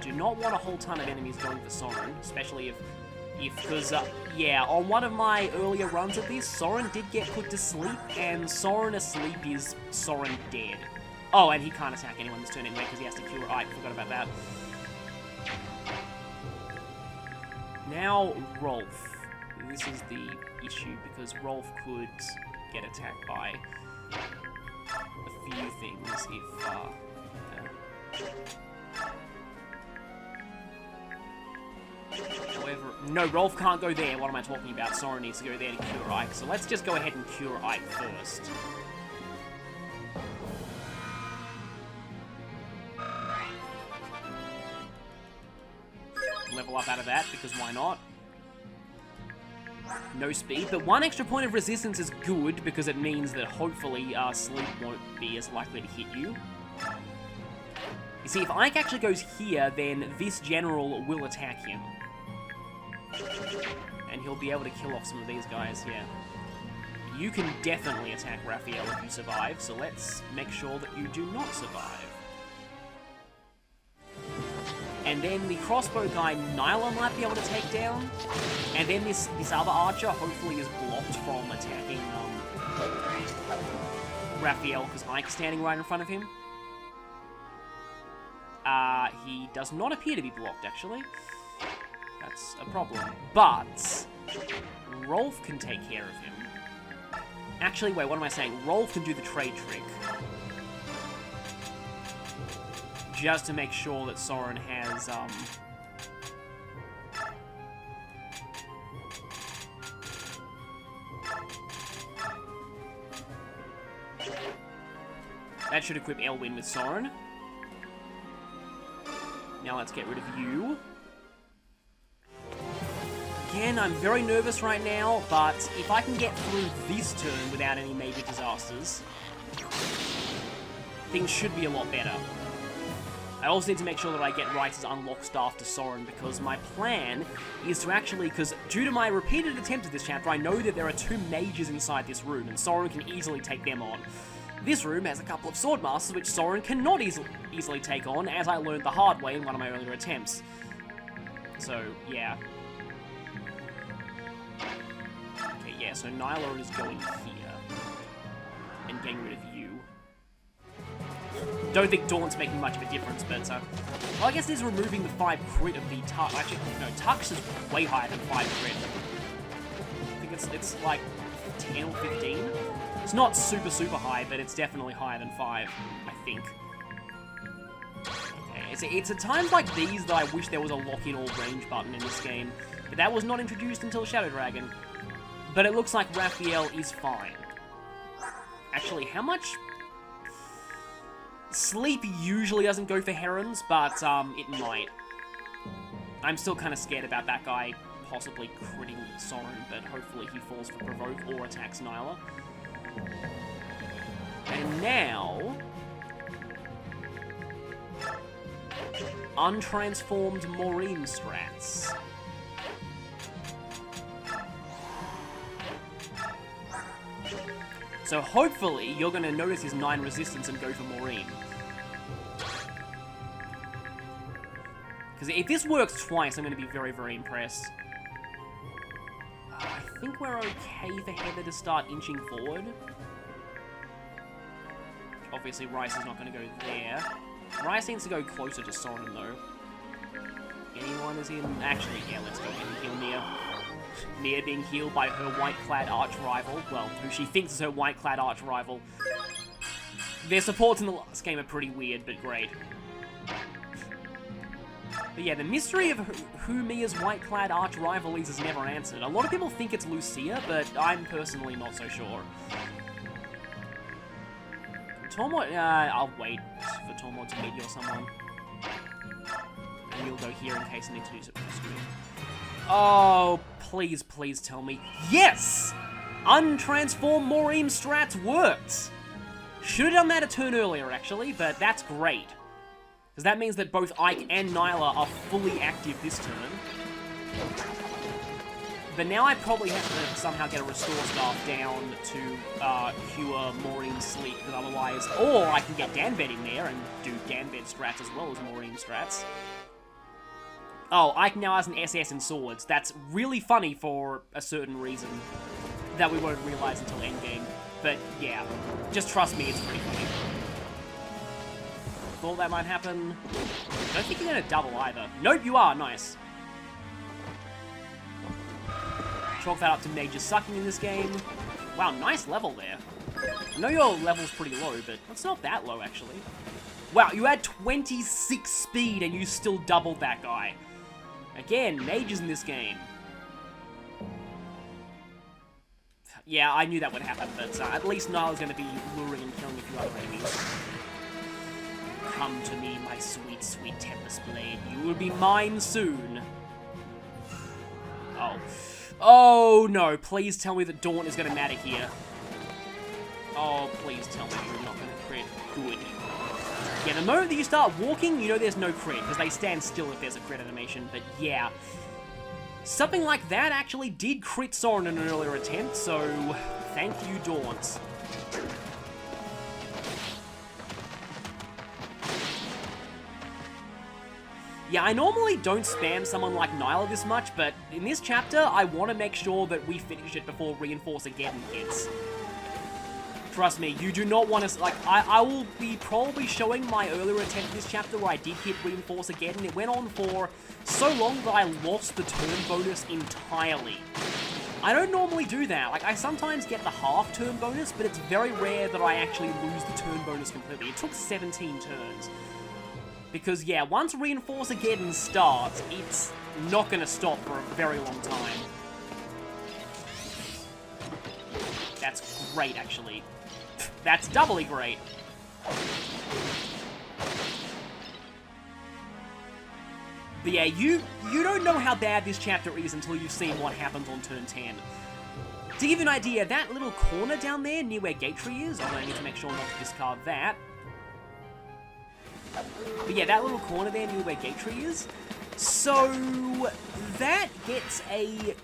Do not want a whole ton of enemies going for Soren, especially because, yeah, on one of my earlier runs of this, Soren did get put to sleep, and Soren asleep is Soren dead. Oh, and he can't attack anyone this turn anyway, because he has to cure Ike, forgot about that. Now, Rolf. This is the issue, because Rolf could get attacked by a few things if, However, no, Rolf can't go there. What am I talking about? Soren needs to go there to cure Ike. So let's just go ahead and cure Ike first. Level up out of that, because why not? No speed, but one extra point of resistance is good, because it means that hopefully sleep won't be as likely to hit you. You see, if Ike actually goes here, then this general will attack him. And he'll be able to kill off some of these guys here. You can definitely attack Raphael if you survive, so let's make sure that you do not survive. And then the crossbow guy, Nyla, might be able to take down. And then this other archer hopefully is blocked from attacking Raphael, because Ike's standing right in front of him. He does not appear to be blocked, actually. That's a problem. But Rolf can take care of him. Actually, wait, what am I saying? Rolf can do the trade trick. Just to make sure that Soren has, that should equip Elwyn with Soren. Now let's get rid of you. Again, I'm very nervous right now, but if I can get through this turn without any major disasters, things should be a lot better. I also need to make sure that I get Rice's unlock staff to Soren, because my plan is to actually, because due to my repeated attempts at this chapter, I know that there are 2 mages inside this room, and Soren can easily take them on. This room has a couple of swordmasters which Soren cannot easily take on, as I learned the hard way in one of my earlier attempts. So, yeah. Okay, yeah, so Nyla is going here. And getting rid of you. Don't think Daunt's making much of a difference, but, well, I guess it's removing the 5 crit of the Tux. Actually, no, Tux is way higher than 5 crit. I think it's like 10 or 15. It's not super high, but it's definitely higher than 5, I think. Okay, it's at times like these that I wish there was a lock-in or range button in this game, but that was not introduced until Shadow Dragon. But it looks like Raphael is fine. Actually, how much... Sleep usually doesn't go for Herons, but it might. I'm still kind of scared about that guy possibly critting Soren, but hopefully he falls for Provoke or attacks Nyla. And now... Untransformed Maureen strats. So hopefully you're going to notice his 9 resistance and go for Maureen. Because if this works twice, I'm going to be very impressed. I think we're okay for Heather to start inching forward. Obviously, Rice is not going to go there. Rice needs to go closer to Soren, though. Anyone is in... Actually, yeah, let's go ahead and heal Nia. Nia being healed by her white-clad arch-rival. Well, who she thinks is her white-clad arch-rival. Their supports in the last game are pretty weird, but great. But yeah, the mystery of who Mia's white-clad arch-rival is never answered. A lot of people think it's Lucia, but I'm personally not so sure. Tormod, I'll wait for Tormod to meteor someone. And you'll go here in case I need to do something. Oh, please tell me. Yes! Untransform Maureen strats worked! Should have done that a turn earlier, actually, but that's great. Because that means that both Ike and Nyla are fully active this turn. But now I probably have to somehow get a Restore Staff down to cure Maureen's sleep, because otherwise... Or I can get Danbed in there and do Danbed strats as well as Maureen strats. Oh, Ike now has an SS in swords. That's really funny for a certain reason that we won't realize until endgame. But yeah, just trust me, it's pretty funny. Thought that might happen. Don't think you're gonna double either. Nope, you are. Nice. Chalk that up to Major Sucking in this game. Wow, nice level there. I know your level's pretty low, but it's not that low, actually. Wow, you had 26 speed and you still doubled that guy. Again, mages in this game. Yeah, I knew that would happen, but at least Nyla's going to be luring and killing a few other enemies. Come to me, my sweet, sweet Tempest Blade. You will be mine soon. Oh. Oh, no. Please tell me that Daunt is going to matter here. Oh, please tell me you're not going to crit. Good. Yeah, the moment that you start walking, you know there's no crit, because they stand still if there's a crit animation, but yeah. Something like that actually did crit Soren in an earlier attempt, so thank you, Daunt. Yeah, I normally don't spam someone like Nyla this much, but in this chapter, I want to make sure that we finish it before Reinforce Again hits. Trust me, you do not want to... Like, I will be probably showing my earlier attempt in this chapter where I did hit Reinforce Again, and it went on for so long that I lost the turn bonus entirely. I don't normally do that. Like, I sometimes get the half turn bonus, but it's very rare that I actually lose the turn bonus completely. It took 17 turns. Because, yeah, once Reinforce Again starts, it's not going to stop for a very long time. That's great, actually. That's doubly great. But yeah, you don't know how bad this chapter is until you've seen what happens on turn 10. To give you an idea, that little corner down there near where Gate Tree is, I need to make sure not to discard that. But yeah, that little corner there near where Gate Tree is. So that gets a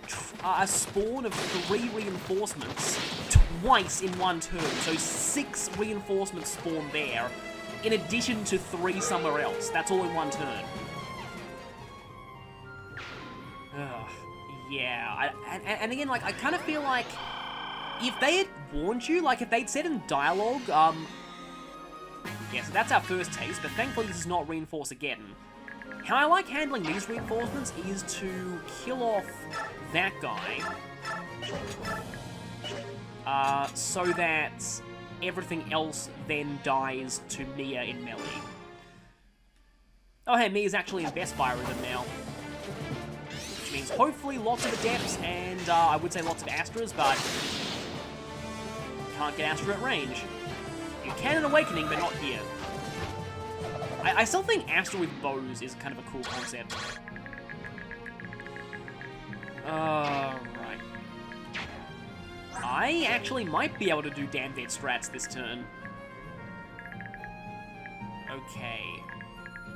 spawn of 3 reinforcements twice in one turn. So 6 reinforcements spawn there, in addition to 3 somewhere else. That's all in one turn. Ugh, yeah, and again, like, I kind of feel like if they had warned you, like, if they'd said in dialogue, yeah, so that's our first taste, but thankfully this is not reinforce again. How I like handling these reinforcements is to kill off that guy, so that everything else then dies to Mia in melee. Oh hey, Mia's actually in Best Buy with him now. Which means hopefully lots of Adepts and, I would say lots of Astras, but can't get Astra at range. You can in Awakening, but not here. I still think Astra with bows is kind of a cool concept. Right. I actually might be able to do damn vet strats this turn. Okay.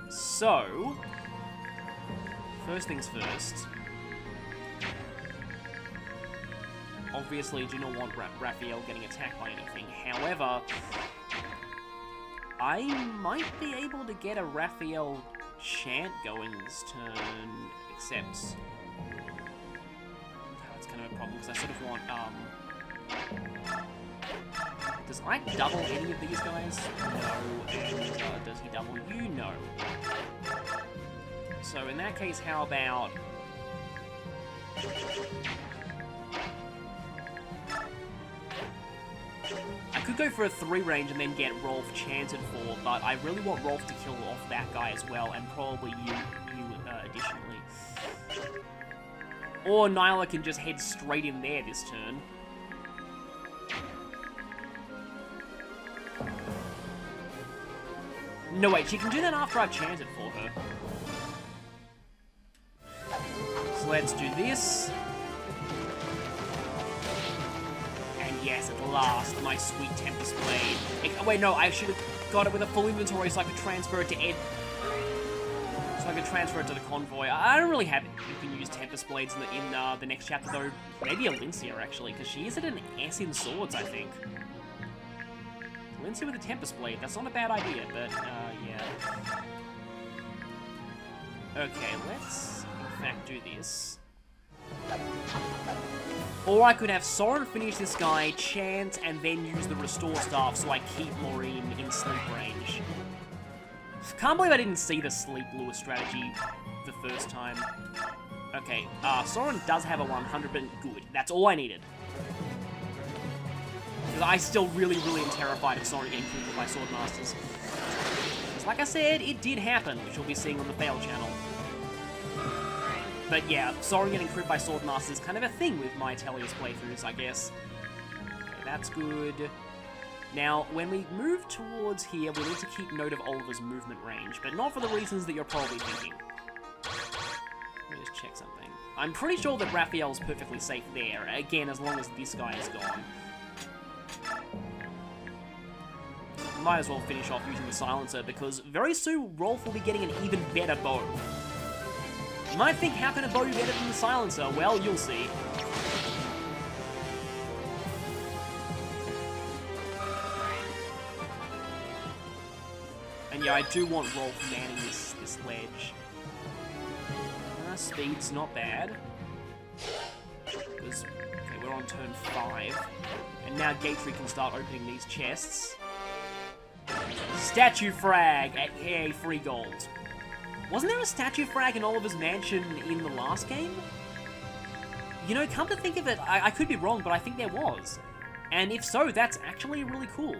So, first things first. Obviously, do not want Raphael getting attacked by anything. However, I might be able to get a Raphael chant going this turn, except that's kind of a problem because I sort of want, does Ike double any of these guys? No. And does he double you? No. So in that case, how about... I could go for a 3 range and then get Rolf chanted for, but I really want Rolf to kill off that guy as well, and probably you additionally. Or Nyla can just head straight in there this turn. No, wait, she can do that after I've chanted for her. So let's do this. Yes, at last, my sweet Tempest Blade. Oh, wait, no, I should have got it with a full inventory so I could transfer it to Ed. So I could transfer it to the convoy. I don't really have it. You can use Tempest Blades in the next chapter, though. Maybe Alincia, actually, because she is at an S in swords, I think. Alincia with a Tempest Blade. That's not a bad idea, but, yeah. Okay, let's, in fact, do this. Or I could have Soren finish this guy, chant, and then use the Restore Staff so I keep Maureen in sleep range. Can't believe I didn't see the Sleep Lewis strategy the first time. Okay, Soren does have a 100, but good. That's all I needed. Because I still really am terrified of Soren getting killed by Sword Masters. Because like I said, it did happen, which we'll be seeing on the Fail channel. But yeah, Soren getting crit by Swordmaster is kind of a thing with my Tellius playthroughs, I guess. Okay, that's good. Now, when we move towards here, we need to keep note of Oliver's movement range, but not for the reasons that you're probably thinking. Let me just check something. I'm pretty sure that Raphael's perfectly safe there, again, as long as this guy is gone. Might as well finish off using the Silencer, because very soon Rolf will be getting an even better bow. You might think, how can a bow be better than the Silencer? Well, you'll see. And yeah, I do want Rolf manning this ledge. Speed's not bad. Because, okay, we're on turn 5. And now Gatry can start opening these chests. Statue frag at free gold. Wasn't there a statue frag in Oliver's mansion in the last game? You know, come to think of it, I could be wrong, but I think there was. And if so, that's actually really cool.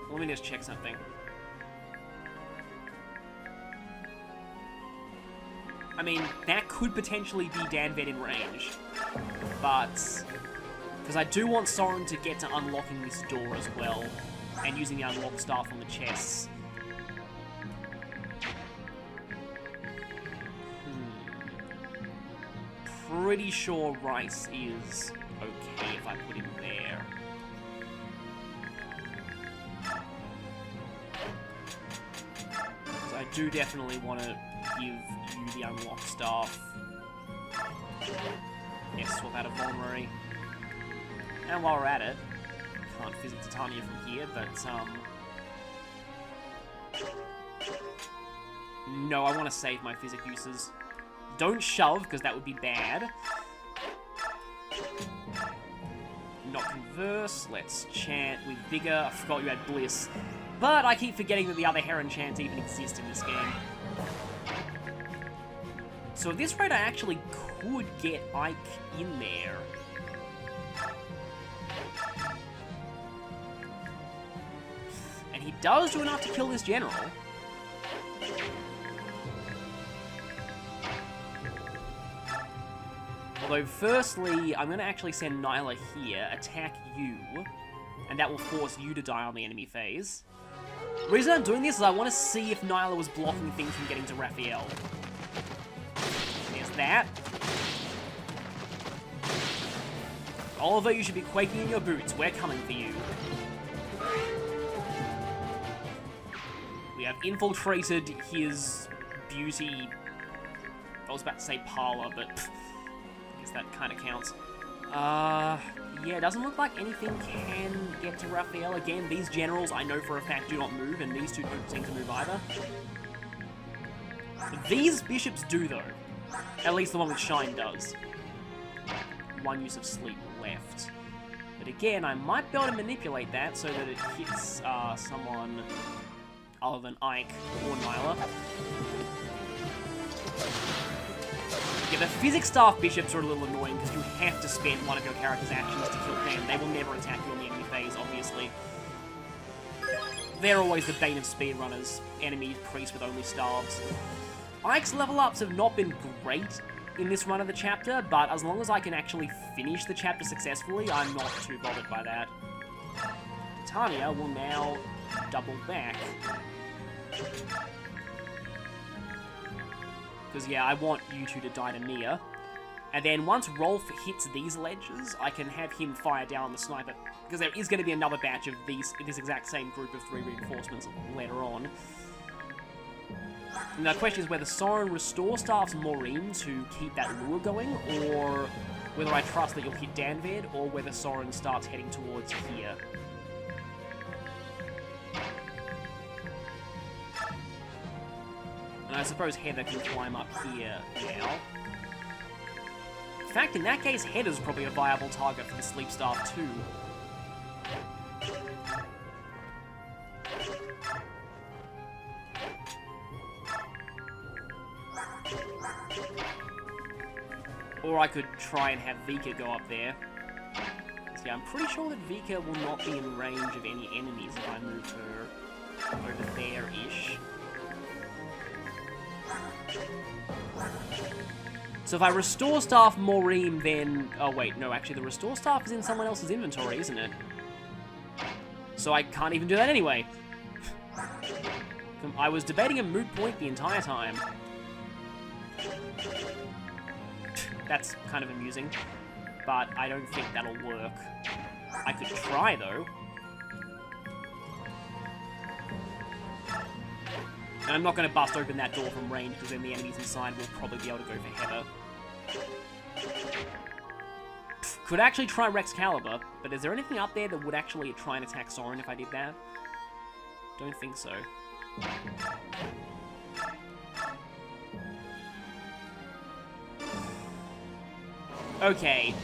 Let me just check something. I mean, that could potentially be Danvet in range. But, because I do want Soren to get to unlocking this door as well. And using the unlock staff on the chests. Pretty sure Rice is okay if I put him there. do definitely want to give you the unlock staff. Yes, swap out a vulnerary. And while we're at it, can't visit Titania from here, but, no, I want to save my physic uses. Don't shove, because that would be bad. Not converse. Let's chant with Vigor. I forgot you had Bliss. But I keep forgetting that the other Heron chants even exist in this game. So at this rate, I actually could get Ike in there. And he does do enough to kill this general. Although, firstly, I'm going to actually send Nyla here, attack you, and that will force you to die on the enemy phase. The reason I'm doing this is I want to see if Nyla was blocking things from getting to Raphael. There's that. Oliver, you should be quaking in your boots. We're coming for you. We have infiltrated his beauty... I was about to say parlor, but... I guess that kind of counts. Yeah, it doesn't look like anything can get to Raphael. Again, these generals, I know for a fact, do not move, and these two don't seem to move either. These bishops do, though. At least the one with Shine does. One use of sleep left. But again, I might be able to manipulate that so that it hits someone other than Ike or Nyla. Yeah, the physics staff bishops are a little annoying because you have to spend one of your character's actions to kill them. They will never attack you on the enemy phase, obviously. They're always the bane of speedrunners, enemy priests with only staves. Ike's level ups have not been great in this run of the chapter, but as long as I can actually finish the chapter successfully, I'm not too bothered by that. Titania will now double back. Because, yeah, I want you two to die to Mia. And then once Rolf hits these ledges, I can have him fire down the sniper. Because there is going to be another batch of this exact same group of 3 reinforcements later on. And the question is whether Soren restores staffs Maureen to keep that lure going, or whether I trust that you'll hit Danved, or whether Soren starts heading towards here. And I suppose Heather can climb up here now. In fact, in that case, Heather's probably a viable target for the Sleep Staff too. Or I could try and have Vika go up there. So yeah, I'm pretty sure that Vika will not be in range of any enemies if I move her over there-ish. So if I restore staff Maureen, then... Oh wait, no, actually the restore staff is in someone else's inventory, isn't it? So I can't even do that anyway. I was debating a moot point the entire time. That's kind of amusing, but I don't think that'll work. I could try, though. And I'm not going to bust open that door from range, because then the enemies inside will probably be able to go for Heather. Could actually try Rexcalibur, but is there anything up there that would actually try and attack Soren if I did that? Don't think so. Okay.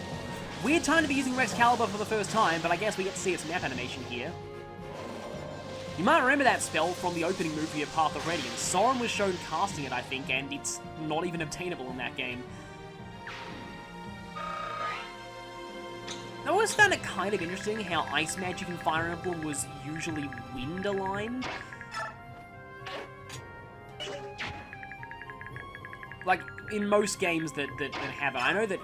Weird time to be using Rexcalibur for the first time, but I guess we get to see its map animation here. You might remember that spell from the opening movie of Path of Radiance. Soren was shown casting it, I think, and it's not even obtainable in that game. I always found it kind of interesting how Ice Magic in Fire Emblem was usually wind-aligned. Like, in most games that have it. I know that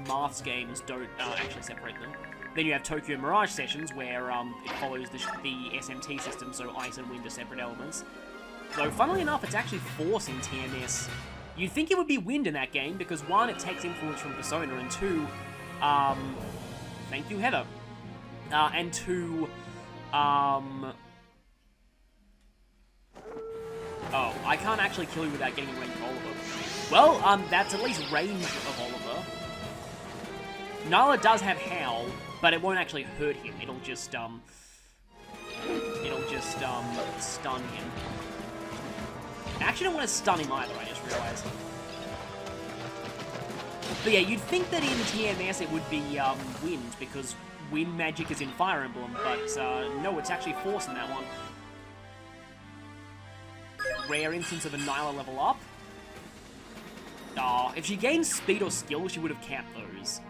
Marth's games don't actually separate them. Then you have Tokyo Mirage Sessions, where it follows the SMT system, so ice and wind are separate elements. Though, funnily enough, it's actually Force in TMS. You'd think it would be wind in that game, because 1, it takes influence from Persona, and 2, thank you, Heather. And 2, Oh, I can't actually kill you without getting in range of Oliver. Well, that's at least range of Oliver. Nyla does have Howl, but it won't actually hurt him. It'll just stun him. I actually don't want to stun him either, I just realized. But yeah, you'd think that in TMS it would be wind, because wind magic is in Fire Emblem, but no, it's actually force in that one. Rare instance of a Nyla level up. If she gained speed or skill, she would have capped those.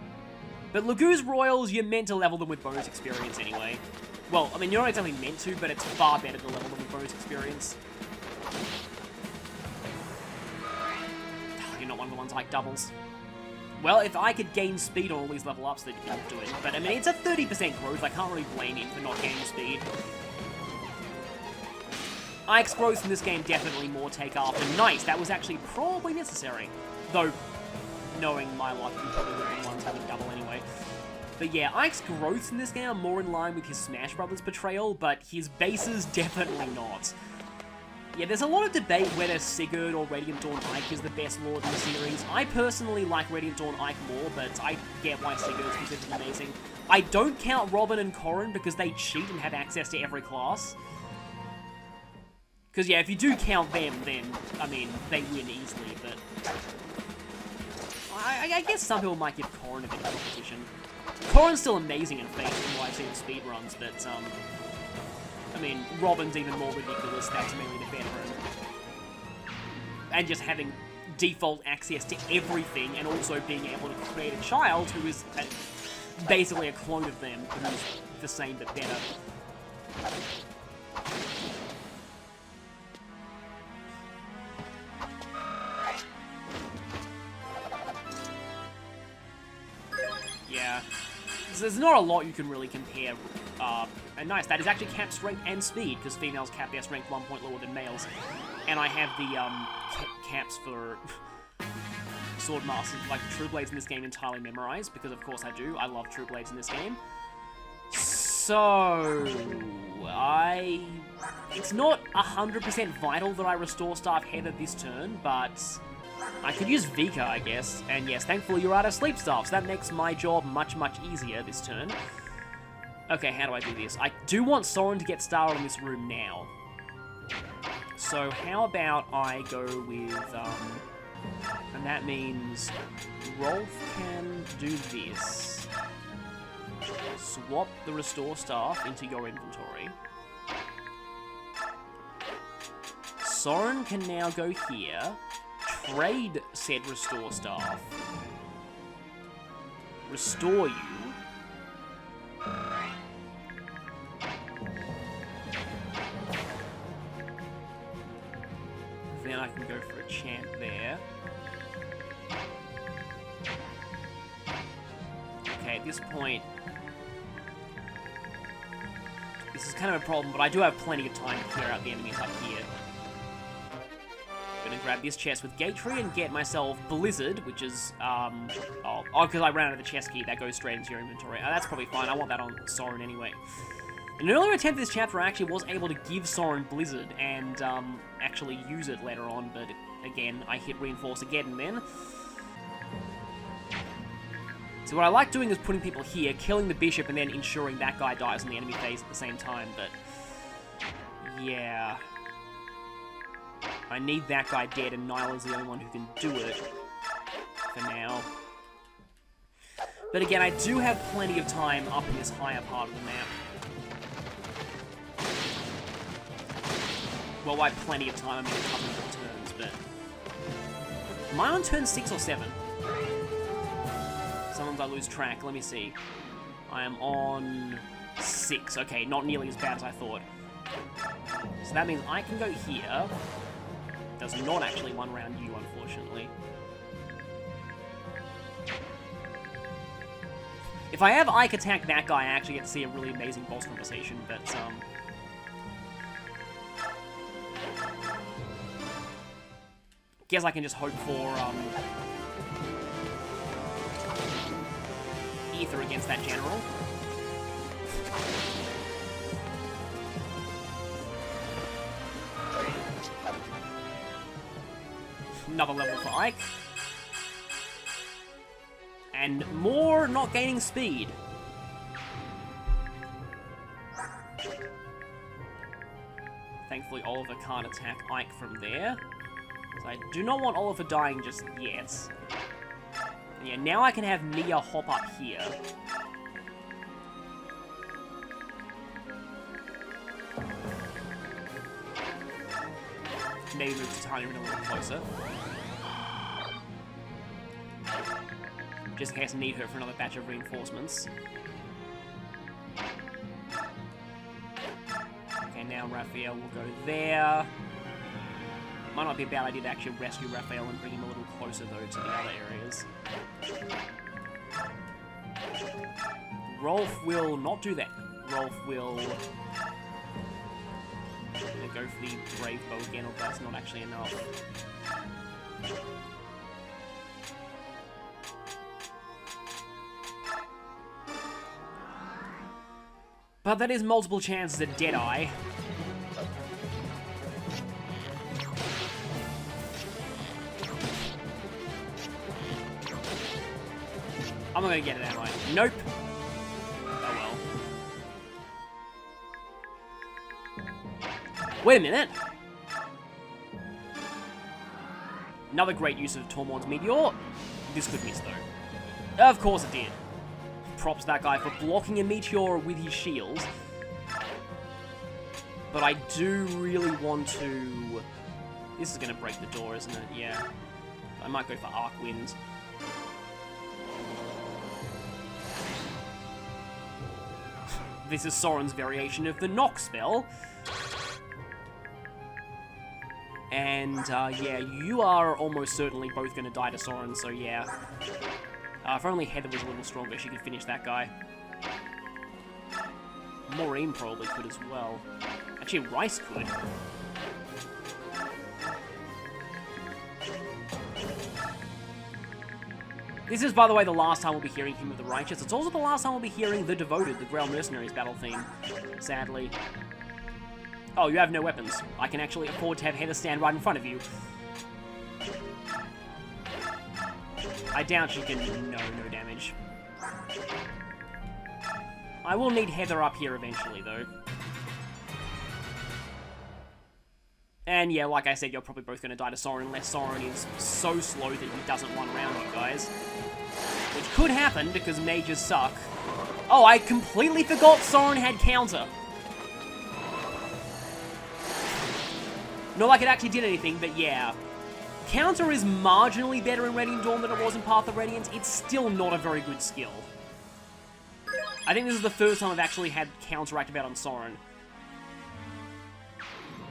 But Lagu's Royals, you're meant to level them with bonus experience anyway. Well, I mean, you're not exactly meant to, but it's far better to level them with bonus experience. You're not one of the ones like doubles. Well, if I could gain speed on all these level ups, they'd do it. But, I mean, it's a 30% growth. I can't really blame him for not gaining speed. Ike's growth in this game definitely more take after. Nice, that was actually probably necessary. Though, knowing my luck, you probably would have been ones having double anyway. But yeah, Ike's growth in this game are more in line with his Smash Brothers portrayal, but his bases definitely not. Yeah, there's a lot of debate whether Sigurd or Radiant Dawn Ike is the best lord in the series. I personally like Radiant Dawn Ike more, but I get why Sigurd's considered amazing. I don't count Robin and Corrin because they cheat and have access to every class. Because, yeah, if you do count them, then, I mean, they win easily, but... I guess some people might give Corrin a bit of competition. Corrin's still amazing in Fate from what I've seen in speedruns, but, I mean, Robin's even more ridiculous, that's mainly the veteran. And just having default access to everything, and also being able to create a child who is basically a clone of them, who's the same but better. Yeah, so there's not a lot you can really compare. And nice, that is actually cap strength and speed, because females cap their strength 1 point lower than males. And I have the caps for Sword Masters, like True Blades in this game, entirely memorized, because of course I do. I love True Blades in this game. So, it's not 100% vital that I restore Staff Heather this turn, but I could use Vika, I guess. And yes, thankfully you're out of Sleep Staff, so that makes my job much, much easier this turn. Okay, how do I do this? I do want Soren to get started in this room now. So how about I go with, and that means Rolf can do this. Swap the Restore Staff into your inventory. Soren can now go here, trade said Restore Staff, restore you, then I can go for a chant there. Okay, at this point, this is kind of a problem, but I do have plenty of time to clear out the enemies up here. I'm gonna grab this chest with Gatry and get myself Blizzard, which is, because I ran out of the chest key, that goes straight into your inventory. That's probably fine, I want that on Soren anyway. In an earlier attempt at this chapter, I actually was able to give Soren Blizzard and actually use it later on, but again, I hit Reinforce again then. So what I like doing is putting people here, killing the bishop, and then ensuring that guy dies in the enemy phase at the same time, but yeah. I need that guy dead, and Nyla's the only one who can do it for now. But again, I do have plenty of time up in this higher part of the map. Well, by plenty of time, I mean a couple of turns, but... Am I on turn 6 or 7? Sometimes I lose track, let me see. I am on 6, okay, not nearly as bad as I thought. So that means I can go here. Does not actually one round you, unfortunately. If I have Ike attack that guy, I actually get to see a really amazing boss conversation, but, guess I can just hope for, Ether against that general. Another level for Ike. And more not gaining speed. Thankfully, Oliver can't attack Ike from there. So I do not want Oliver dying just yet. And yeah, now I can have Mia hop up here. Maybe move to Tiny a little closer. Just in case I need her for another batch of reinforcements. Okay, now Raphael will go there. Might not be a bad idea to actually rescue Raphael and bring him a little closer, though, to the other areas. Rolf will not do that. Rolf will go for the Brave Bow again, or that's not actually enough. But that is multiple chances at Deadeye. I'm not gonna get it, am I? Nope. Oh well. Wait a minute. Another great use of Tormod's Meteor. This could miss, though. Of course it did. Props that guy for blocking a Meteor with his shield. But I do really want to... This is going to break the door, isn't it? Yeah. I might go for Arc Wind. This is Soren's variation of the Knock spell. And, yeah, you are almost certainly both going to die to Soren, so yeah. If only Heather was a little stronger, she could finish that guy. Maureen probably could as well. Actually, Rice could. This is, by the way, the last time we'll be hearing Hymn of the Righteous. It's also the last time we'll be hearing The Devoted, the Grail Mercenaries battle theme, sadly. Oh, you have no weapons. I can actually afford to have Heather stand right in front of you. I doubt she can... No damage. I will need Heather up here eventually, though. And yeah, like I said, you're probably both going to die to Soren unless Soren is so slow that he doesn't one-round you guys. Which could happen, because mages suck. Oh, I completely forgot Soren had counter. Not like it actually did anything, but yeah. Counter is marginally better in Radiant Dawn than it was in Path of Radiance. It's still not a very good skill. I think this is the first time I've actually had counter activate on Soren.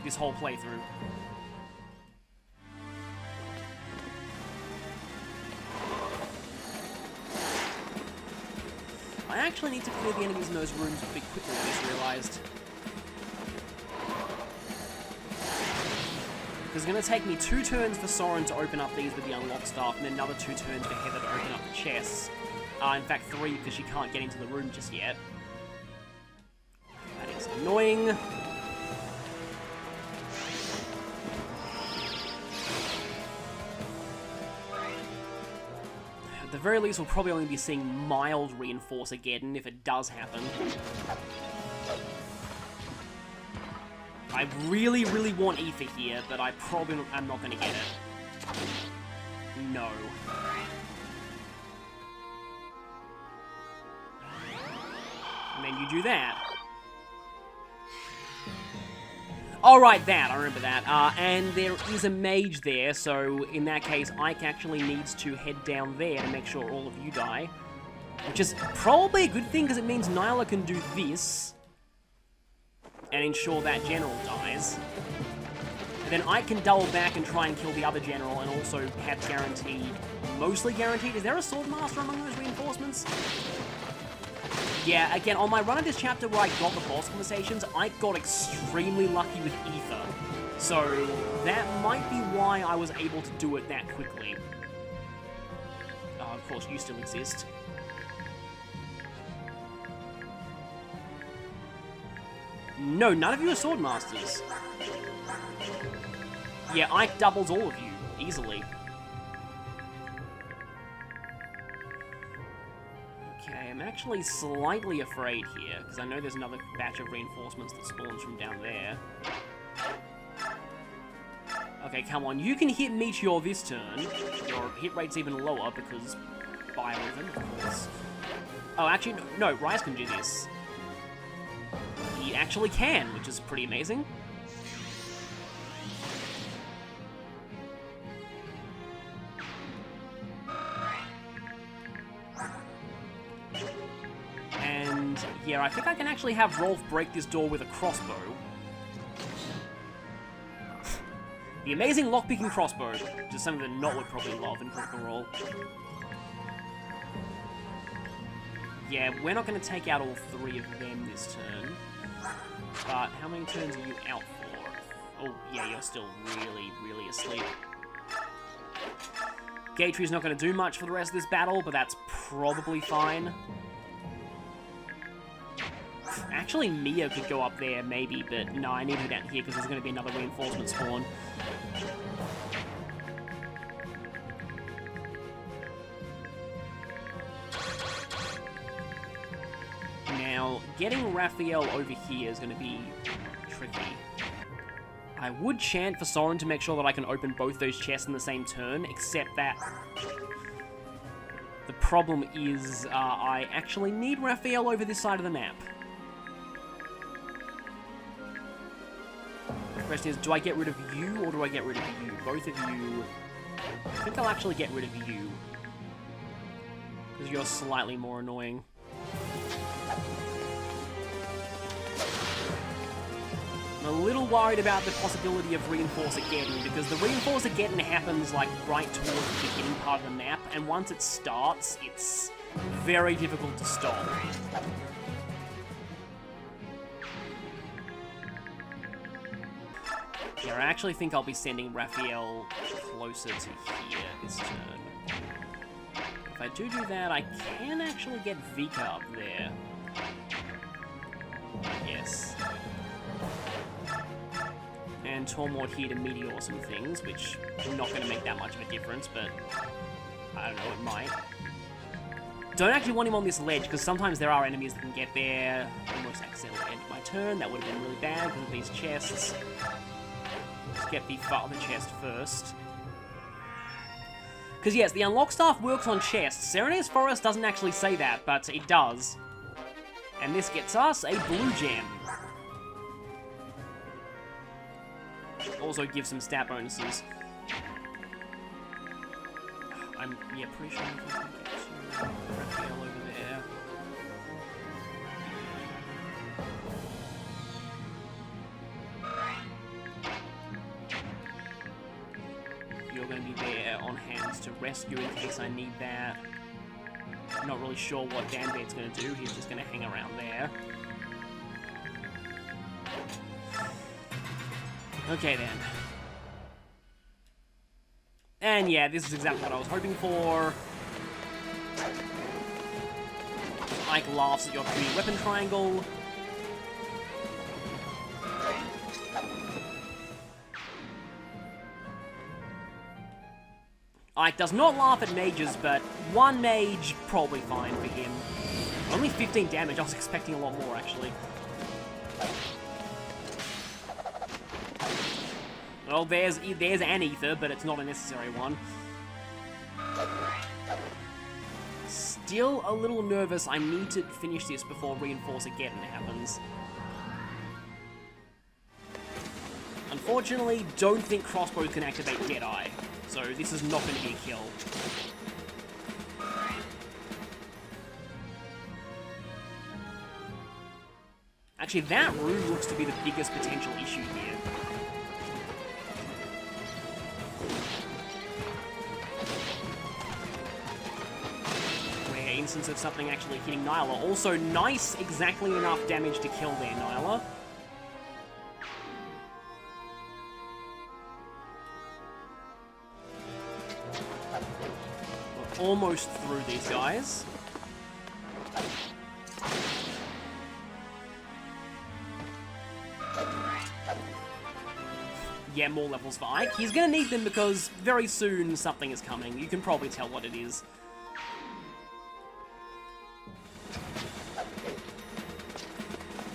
This whole playthrough. I actually need to clear the enemies in those rooms a bit quickly, I just realized. Because it's going to take me 2 turns for Soren to open up these with the unlock staff, and then another 2 turns for Heather to open up the chests. In fact, 3, because she can't get into the room just yet. That is annoying. At the very least, we'll probably only be seeing mild Reinforce again, if it does happen. I really, really want Aether here, but I probably am not going to get it. No. And then you do that. Alright, that. I remember that. And there is a mage there, so in that case, Ike actually needs to head down there to make sure all of you die. Which is probably a good thing, because it means Nyla can do this and ensure that general dies. And then I can double back and try and kill the other general and also have guaranteed, mostly guaranteed. Is there a Swordmaster among those reinforcements? Yeah, again, on my run of this chapter where I got the boss conversations, I got extremely lucky with Aether. So that might be why I was able to do it that quickly. Of course, you still exist. No, none of you are Swordmasters. Yeah, Ike doubles all of you. easily. Okay, I'm actually slightly afraid here, because I know there's another batch of reinforcements that spawns from down there. Okay, come on, you can hit Meteor this turn. Your hit rate's even lower, because Biorhythm, of course. Oh, actually, no, Rise can do this. He actually can, which is pretty amazing. And yeah, I think I can actually have Rolf break this door with a crossbow. The amazing lockpicking crossbow, which is something that Not would probably love in Critical Role. Yeah, we're not going to take out all three of them this turn. But how many turns are you out for? Oh, yeah, you're still really, really asleep. Gatry's not going to do much for the rest of this battle, but that's probably fine. Actually, Mia could go up there, maybe, but no, I need her down here because there's going to be another reinforcement spawn. Now, getting Raphael over here is going to be tricky. I would chant for Soren to make sure that I can open both those chests in the same turn, except that the problem is I actually need Raphael over this side of the map. The question is, do I get rid of you or do I get rid of you? Both of you. I think I'll actually get rid of you, because you're slightly more annoying. I'm a little worried about the possibility of Reinforce-Ageddon, because the Reinforce-Ageddon happens, like, right towards the beginning part of the map, and once it starts, it's very difficult to stop. Yeah, I actually think I'll be sending Raphael closer to here this turn. If I do that, I can actually get Vika up there. Yes. And Tormod here to meteor some things, which are not going to make that much of a difference, but I don't know, it might. Don't actually want him on this ledge, because sometimes there are enemies that can get there. Almost accidentally ended my turn. That would have been really bad because of these chests. Let's get the father chest first. Because yes, the unlock staff works on chests. Serena's Forest doesn't actually say that, but it does. And this gets us a blue gem. Also gives some stat bonuses. I'm, yeah, pretty sure if I can get to Raphael over there. You're going to be there on hands to rescue in case I need that. I'm not really sure what Danbed's going to do. He's just going to hang around there. Okay, then. And yeah, this is exactly what I was hoping for. Ike laughs at your 3D weapon triangle. Ike does not laugh at mages, but one mage, probably fine for him. Only 15 damage, I was expecting a lot more, actually. Well, there's an ether, but it's not a necessary one. Still a little nervous. I need to finish this before Reinforce-Ageddon happens. Unfortunately, don't think crossbows can activate Deadeye, so this is not going to be a kill. Actually, that room looks to be the biggest potential issue here. Instance of something actually hitting Nyla. Also, nice, exactly enough damage to kill there, Nyla. We're almost through these guys. yeah, more levels for Ike. He's gonna need them because very soon something is coming. You can probably tell what it is.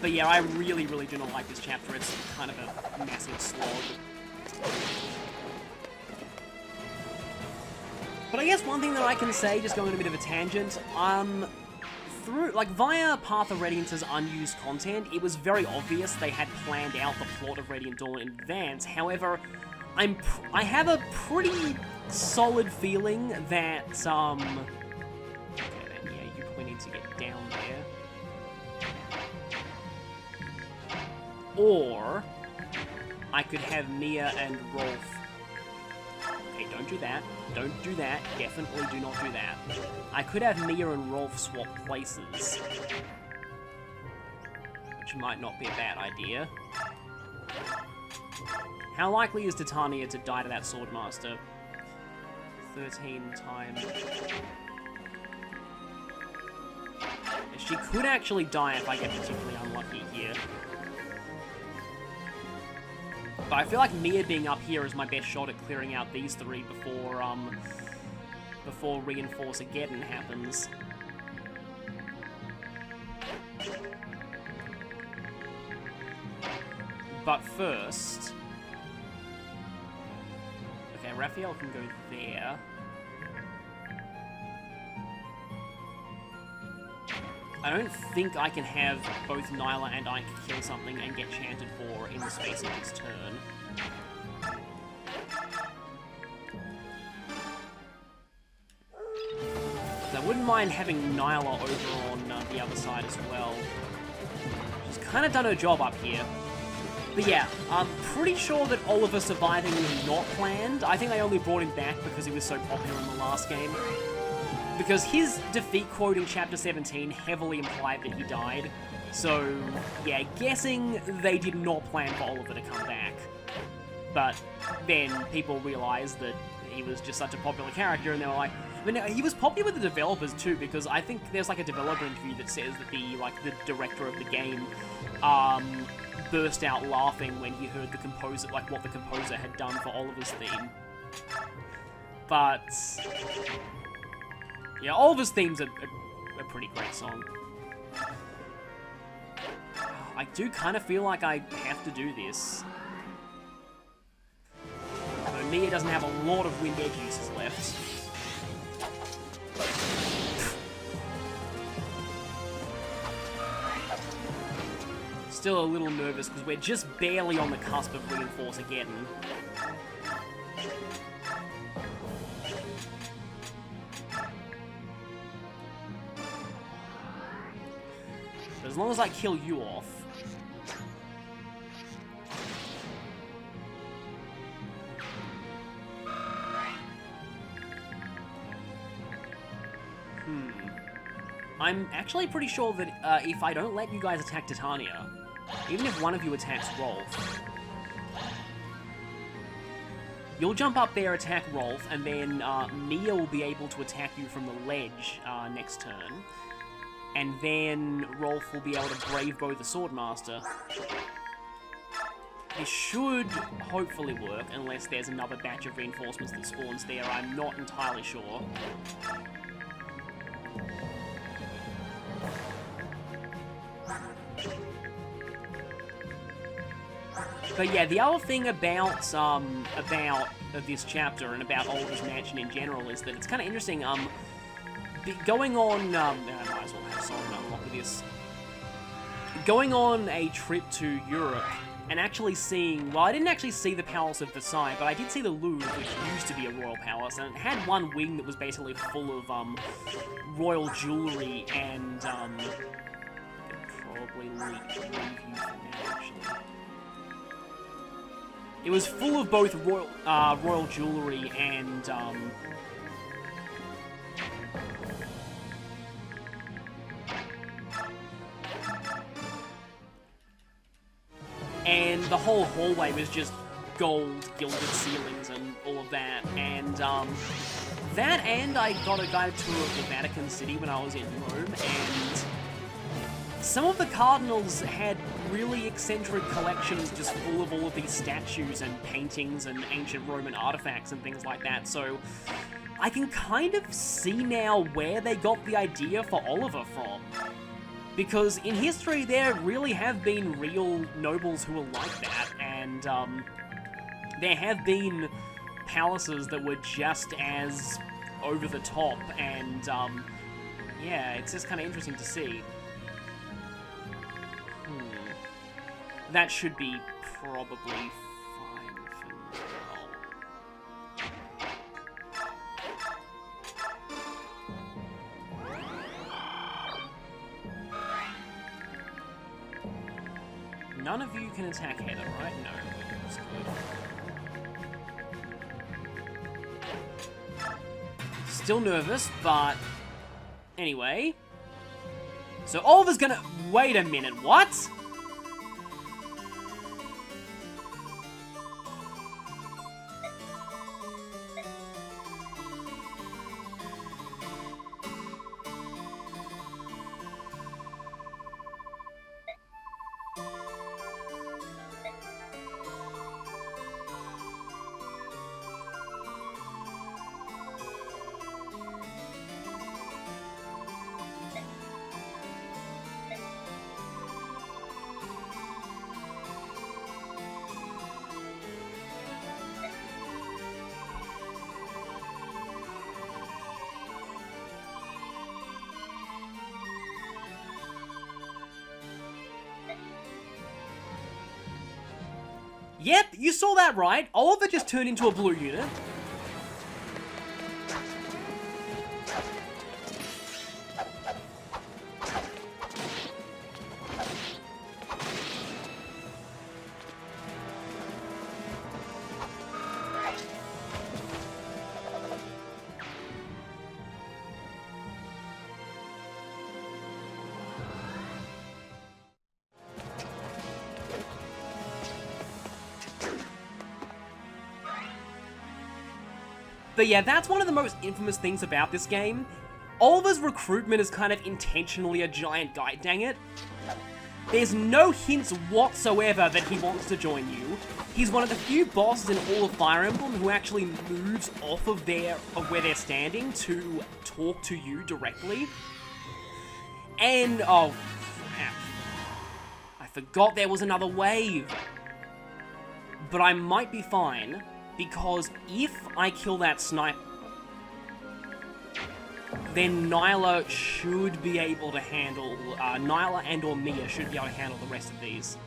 But yeah, I really, really do not like this chapter. It's kind of a massive slog. But I guess one thing that I can say, just going on a bit of a tangent, via Path of Radiance's unused content, it was very obvious they had planned out the plot of Radiant Dawn in advance. However, I have a pretty solid feeling that, okay then, yeah, you probably need to get down there. Or, I could have Mia and Rolf. Okay, don't do that. Don't do that. Definitely do not do that. I could have Mia and Rolf swap places. Which might not be a bad idea. How likely is Titania to die to that Swordmaster? 13 times. She could actually die if I get particularly unlucky here. But I feel like Mia being up here is my best shot at clearing out these three before Reinforce-Ageddon happens. But first... Okay, Raphael can go there. I don't think I can have both Nyla and Ike kill something and get chanted for in the space of his turn. So I wouldn't mind having Nyla over on the other side as well. She's kind of done her job up here. But yeah, I'm pretty sure that Oliver surviving was not planned. I think they only brought him back because he was so popular in the last game. Because his defeat quote in Chapter 17 heavily implied that he died. So, yeah, guessing they did not plan for Oliver to come back. But then people realized that he was just such a popular character, and they were like... I mean, he was popular with the developers too, because I think there's like a developer interview that says that the director of the game burst out laughing when he heard the composer, like what the composer had done for Oliver's theme. But... yeah, Oliver's theme's a pretty great song. I do kind of feel like I have to do this. Though Mia doesn't have a lot of wind edge uses left. Still a little nervous because we're just barely on the cusp of Reinforce-Ageddon. As long as I kill you off. I'm actually pretty sure that if I don't let you guys attack Titania, even if one of you attacks Rolf, you'll jump up there, attack Rolf, and then Mia will be able to attack you from the ledge next turn. And then Rolf will be able to Brave Bow the Swordmaster. This should hopefully work, unless there's another batch of reinforcements that spawns there. I'm not entirely sure. But yeah, the other thing about this chapter and about Oliver's Mansion in general is that it's kind of interesting. Going on, I might as well have Solomon unlock this. Going on a trip to Europe and actually seeing, well, I didn't actually see the Palace of Versailles, but I did see the Louvre, which used to be a royal palace, and it had one wing that was basically full of royal jewelry and probably leave you for now, actually. It was full of both royal jewelry and the whole hallway was just gold, gilded ceilings and all of that. And that, and I got a guided tour of the Vatican City when I was in Rome, and some of the cardinals had really eccentric collections just full of all of these statues and paintings and ancient Roman artifacts and things like that, so I can kind of see now where they got the idea for Oliver from. Because in history, there really have been real nobles who were like that, and there have been palaces that were just as over the top, and yeah, it's just kind of interesting to see. That should be probably fine for now. None of you can attack Heather, right? No. That's good. Still nervous, but anyway. So Oliver's gonna... Wait a minute, what? Yep, you saw that right. Oliver just turned into a blue unit. But yeah, that's one of the most infamous things about this game. Oliver's recruitment is kind of intentionally a giant guide, dang it. There's no hints whatsoever that he wants to join you. He's one of the few bosses in all of Fire Emblem who actually moves off of where they're standing to talk to you directly. And, oh crap. I forgot there was another wave. But I might be fine. Because if I kill that sniper, then Nyla should be able to handle, Nyla and or Mia should be able to handle the rest of these.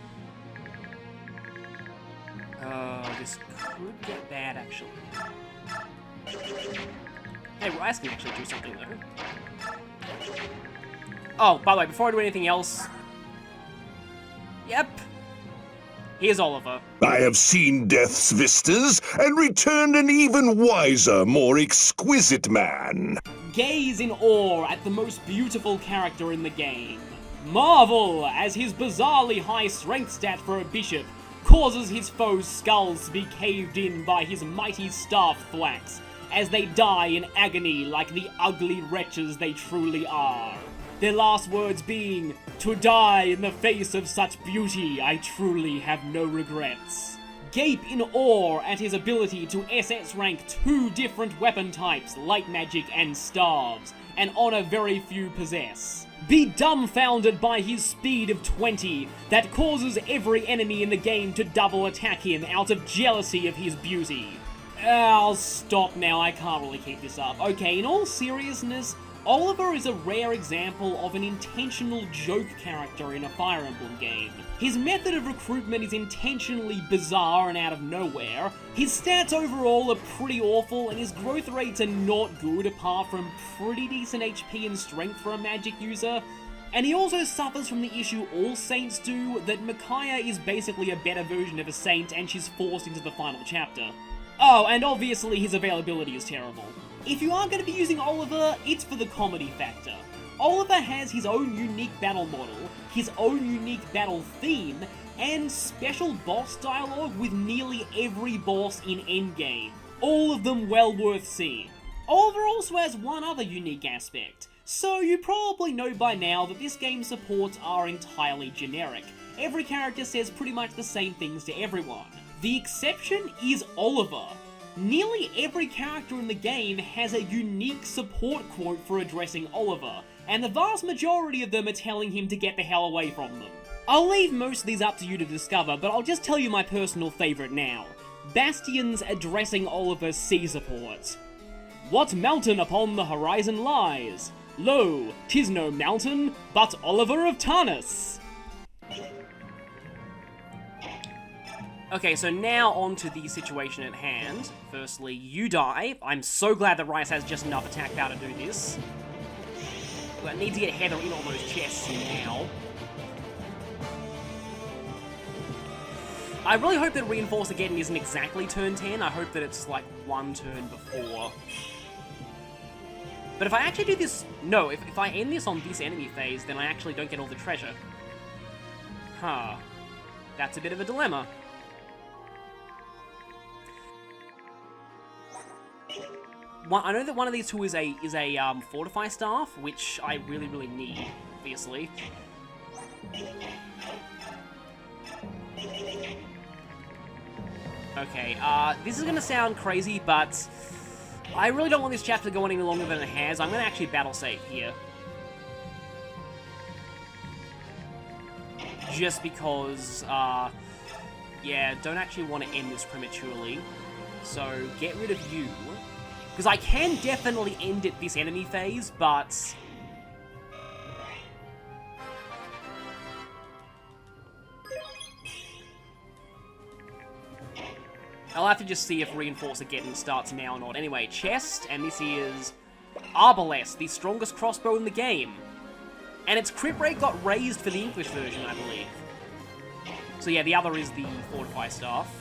This could get bad, actually. Hey, Rice can actually do something, though. Oh, by the way, before I do anything else... Yep. Here's Oliver. I have seen death's vistas and returned an even wiser, more exquisite man. Gaze in awe at the most beautiful character in the game. Marvel as his bizarrely high strength stat for a bishop causes his foes' skulls to be caved in by his mighty staff thwacks as they die in agony like the ugly wretches they truly are. Their last words being, "To die in the face of such beauty, I truly have no regrets." Gape in awe at his ability to SS rank 2 different weapon types, light magic and staves, an honor very few possess. Be dumbfounded by his speed of 20, that causes every enemy in the game to double attack him out of jealousy of his beauty. I'll stop now, I can't really keep this up. Okay, in all seriousness, Oliver is a rare example of an intentional joke character in a Fire Emblem game. His method of recruitment is intentionally bizarre and out of nowhere, his stats overall are pretty awful, and his growth rates are not good apart from pretty decent HP and strength for a magic user, and he also suffers from the issue all saints do, that Micaiah is basically a better version of a saint and she's forced into the final chapter. Oh, and obviously his availability is terrible. If you are going to be using Oliver, it's for the comedy factor. Oliver has his own unique battle model, his own unique battle theme, and special boss dialogue with nearly every boss in Endgame. All of them well worth seeing. Oliver also has one other unique aspect. So you probably know by now that this game's supports are entirely generic, every character says pretty much the same things to everyone. The exception is Oliver. Nearly every character in the game has a unique support quote for addressing Oliver, and the vast majority of them are telling him to get the hell away from them. I'll leave most of these up to you to discover, but I'll just tell you my personal favourite now. Bastion's addressing Oliver's C support. What mountain upon the horizon lies? Lo, 'tis no mountain, but Oliver of Tarnus. Okay, so now on to the situation at hand. Firstly, you die. I'm so glad that Rice has just enough attack power to do this. I need to get Heather in all those chests now. I really hope that Reinforce Again isn't exactly turn 10. I hope that it's like one turn before. But if I actually do this... No, if I end this on this enemy phase, then I actually don't get all the treasure. Huh. That's a bit of a dilemma. I know that one of these two is a Fortify Staff, which I really, really need, obviously. Okay, this is gonna sound crazy, but I really don't want this chapter to go on any longer than it has. I'm gonna actually battle save here. Just because, yeah, don't actually want to end this prematurely. So, get rid of you. Because I can definitely end it this enemy phase, but... I'll have to just see if Reinforce Again starts now or not. Anyway, chest, and this is Arbalest, the strongest crossbow in the game. And its crit rate got raised for the English version, I believe. So yeah, the other is the Fortify Staff.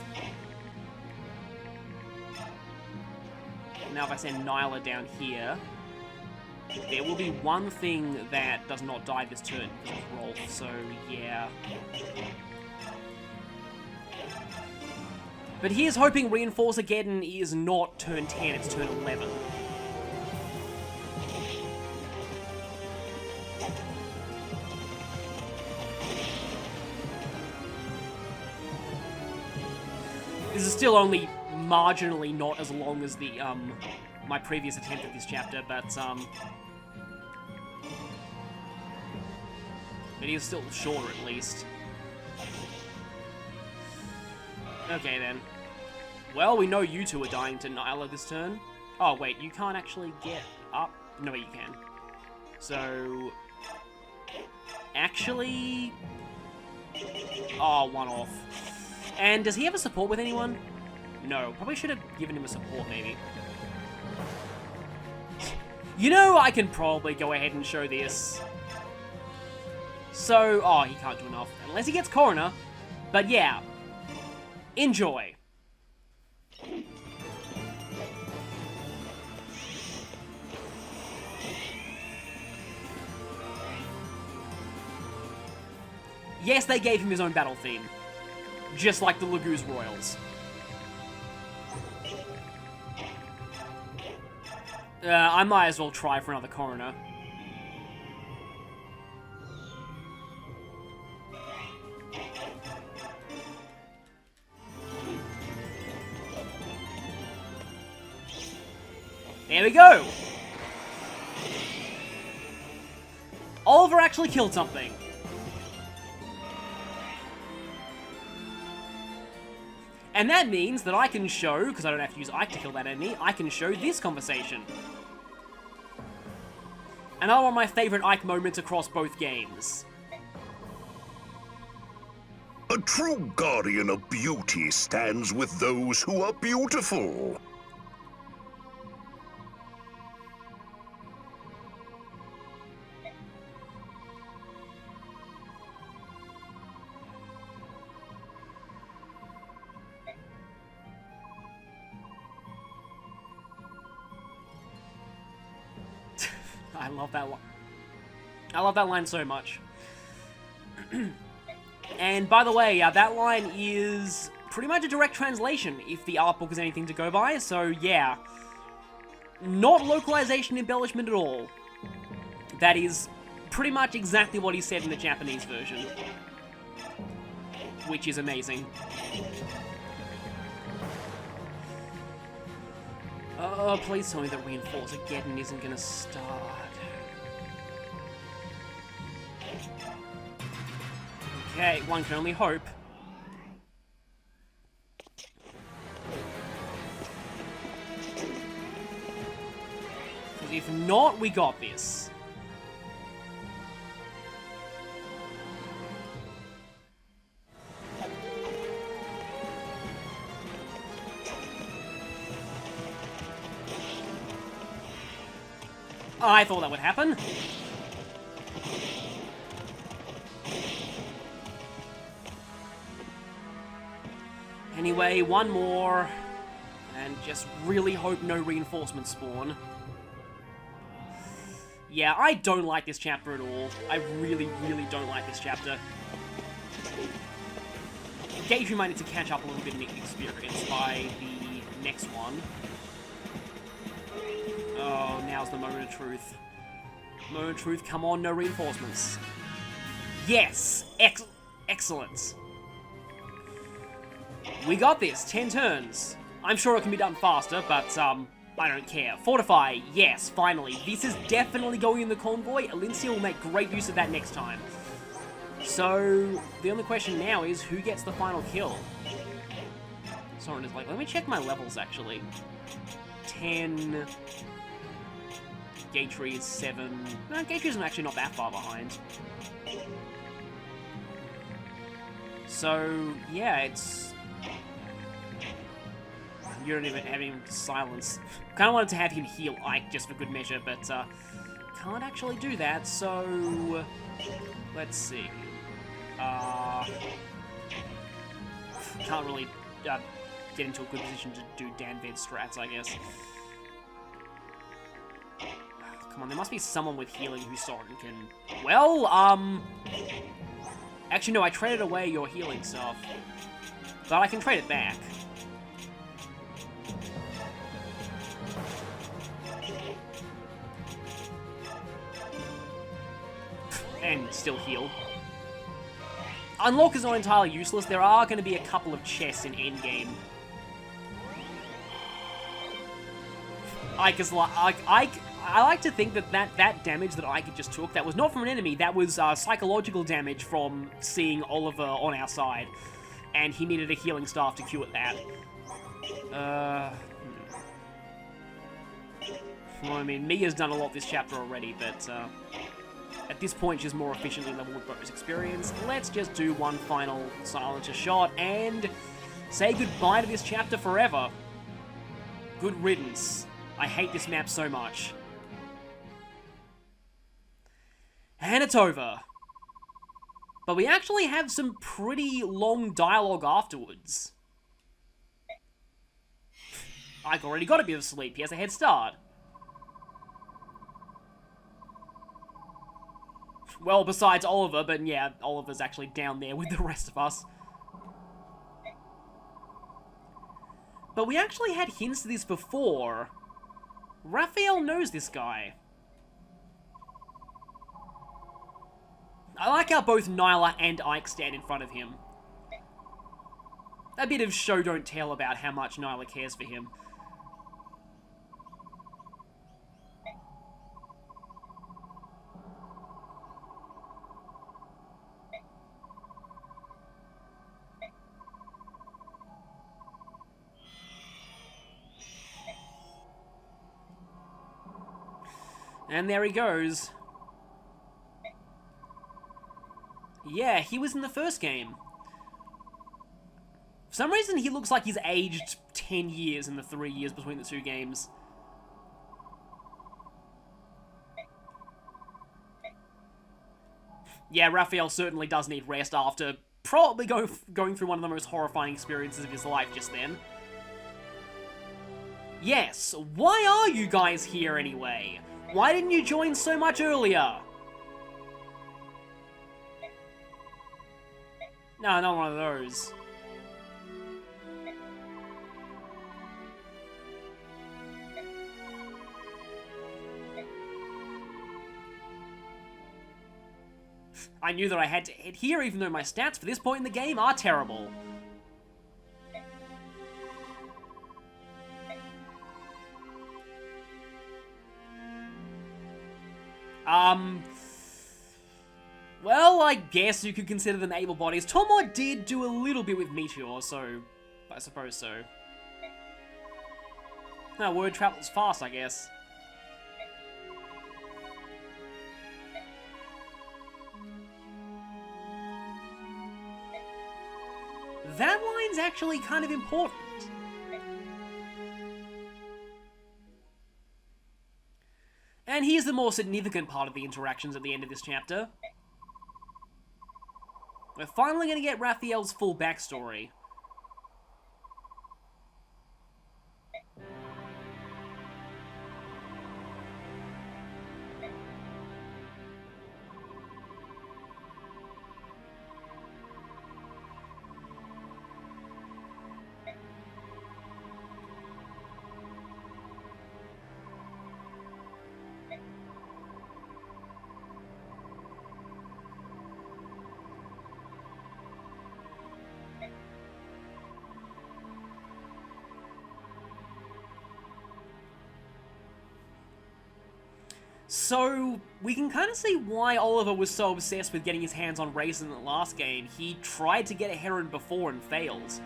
Now if I send Nyla down here, there will be one thing that does not die this turn, because of Rolf, so yeah. But here's hoping Reinforce Again is not turn 10, it's turn 11. This is still only marginally not as long as the, my previous attempt at this chapter, but, it is still shorter at least. Okay then. Well, we know you two are dying to Nyla this turn. Oh wait, you can't actually get up? No, you can. So... Actually... Oh, one off. And does he have a support with anyone? No, probably should have given him a support, maybe. You know, I can probably go ahead and show this. So, oh, he can't do enough. Unless he gets Coroner. But yeah. Enjoy. Yes, they gave him his own battle theme. Just like the Laguz Royals. I might as well try for another Coroner. There we go! Oliver actually killed something. And that means that I can show, because I don't have to use Ike to kill that enemy, I can show this conversation. Another one of my favourite Ike moments across both games. A true guardian of beauty stands with those who are beautiful. I love that line. I love that line so much. And by the way, that line is pretty much a direct translation, if the art book is anything to go by, so yeah. Not localization embellishment at all. That is pretty much exactly what he said in the Japanese version. which is amazing. Oh, please tell me that Reinforce Again isn't gonna start. Okay, one can only hope. Because if not, we got this. I thought that would happen. Anyway, one more. And just really hope no reinforcements spawn. Yeah, I don't like this chapter at all. I really, really don't like this chapter. Gage, you might need to catch up a little bit in experience by the next one. Oh, now's the moment of truth. Moment of truth, come on, no reinforcements. Yes! Excellent. We got this, 10 turns. I'm sure it can be done faster, but, I don't care. Fortify, yes, finally. This is definitely going in the convoy. Alincia will make great use of that next time. So, the only question now is, who gets the final kill? Soren is like, let me check my levels, actually. 10... Gatry is 7... No, Gatry's actually not that far behind. So, yeah, it's... You don't even have him silence. Kind of wanted to have him heal Ike just for good measure, but can't actually do that, so... Let's see. Can't really get into a good position to do Dan Ved strats, I guess. Come on, there must be someone with healing who Soren can... Well, actually, no, I traded away your healing stuff. But I can trade it back. And still heal. Unlock is not entirely useless. There are going to be a couple of chests in endgame. Ike is like... I like to think that damage that Ike just took, that was not from an enemy, that was psychological damage from seeing Oliver on our side. And he needed a healing staff to cure that. Well, I mean, Mia's done a lot this chapter already, but at this point she's more efficiently leveled with bonus experience. Let's just do one final silencer shot and say goodbye to this chapter forever. Good riddance. I hate this map so much. And it's over. But we actually have some pretty long dialogue afterwards. Ike already got a bit of sleep. He has a head start. Well, besides Oliver, but yeah, Oliver's actually down there with the rest of us. But we actually had hints to this before. Raphael knows this guy. I like how both Nyla and Ike stand in front of him. A bit of show don't tell about how much Nyla cares for him. And there he goes. Yeah, he was in the first game. For some reason, he looks like he's aged 10 years in the 3 years between the two games. Yeah, Raphael certainly does need rest after probably going through one of the most horrifying experiences of his life just then. Yes, why are you guys here anyway? Why didn't you join so much earlier? No, not one of those. I knew that I had to head here, even though my stats for this point in the game are terrible. Well, I guess you could consider them able bodies. Tormod did do a little bit with Meteor, so I suppose so. No, word travels fast, I guess. That line's actually kind of important. And here's the more significant part of the interactions at the end of this chapter. We're finally going to get Raphael's full backstory. So, we can kind of see why Oliver was so obsessed with getting his hands on Raisin in the last game. He tried to get a Heron before and failed.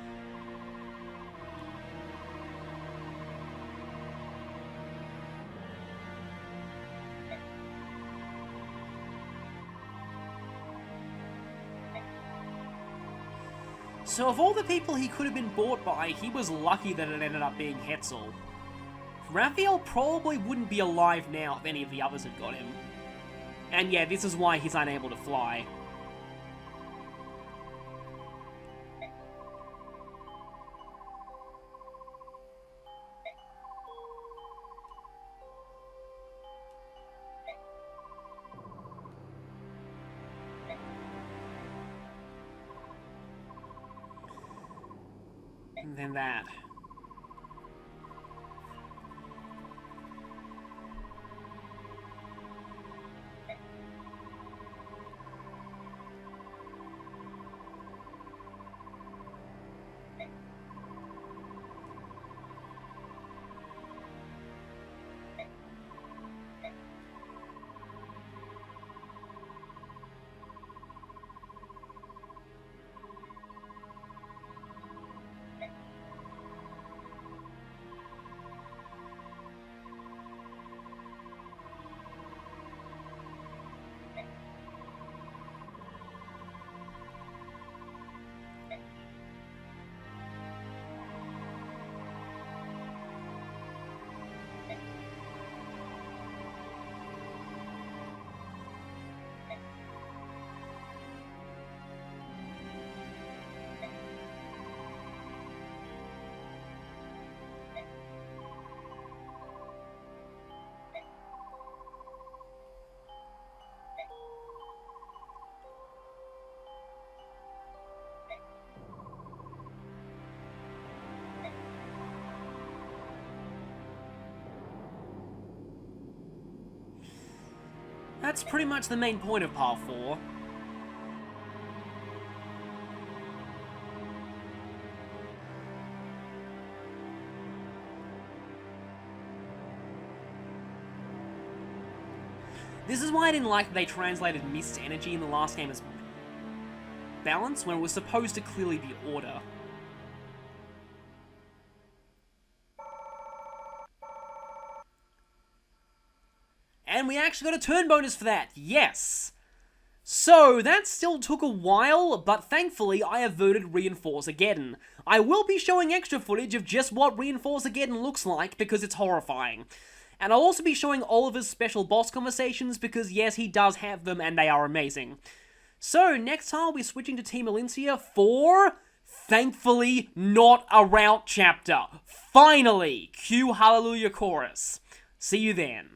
So of all the people he could have been bought by, he was lucky that it ended up being Hetzel. Raphael probably wouldn't be alive now if any of the others had got him. And yeah, this is why he's unable to fly. And then that. That's pretty much the main point of Part 4. This is why I didn't like that they translated Mist Energy in the last game as balance, when it was supposed to clearly be order. And we actually got a turn bonus for that, yes! So, that still took a while, but thankfully I averted Reinforce-Ageddon. I will be showing extra footage of just what Reinforce-Ageddon looks like, because it's horrifying. And I'll also be showing Oliver's special boss conversations, because yes, he does have them, and they are amazing. So, next time I'll be switching to Team Alincia for, thankfully, not a route chapter. Finally! Cue Hallelujah Chorus. See you then.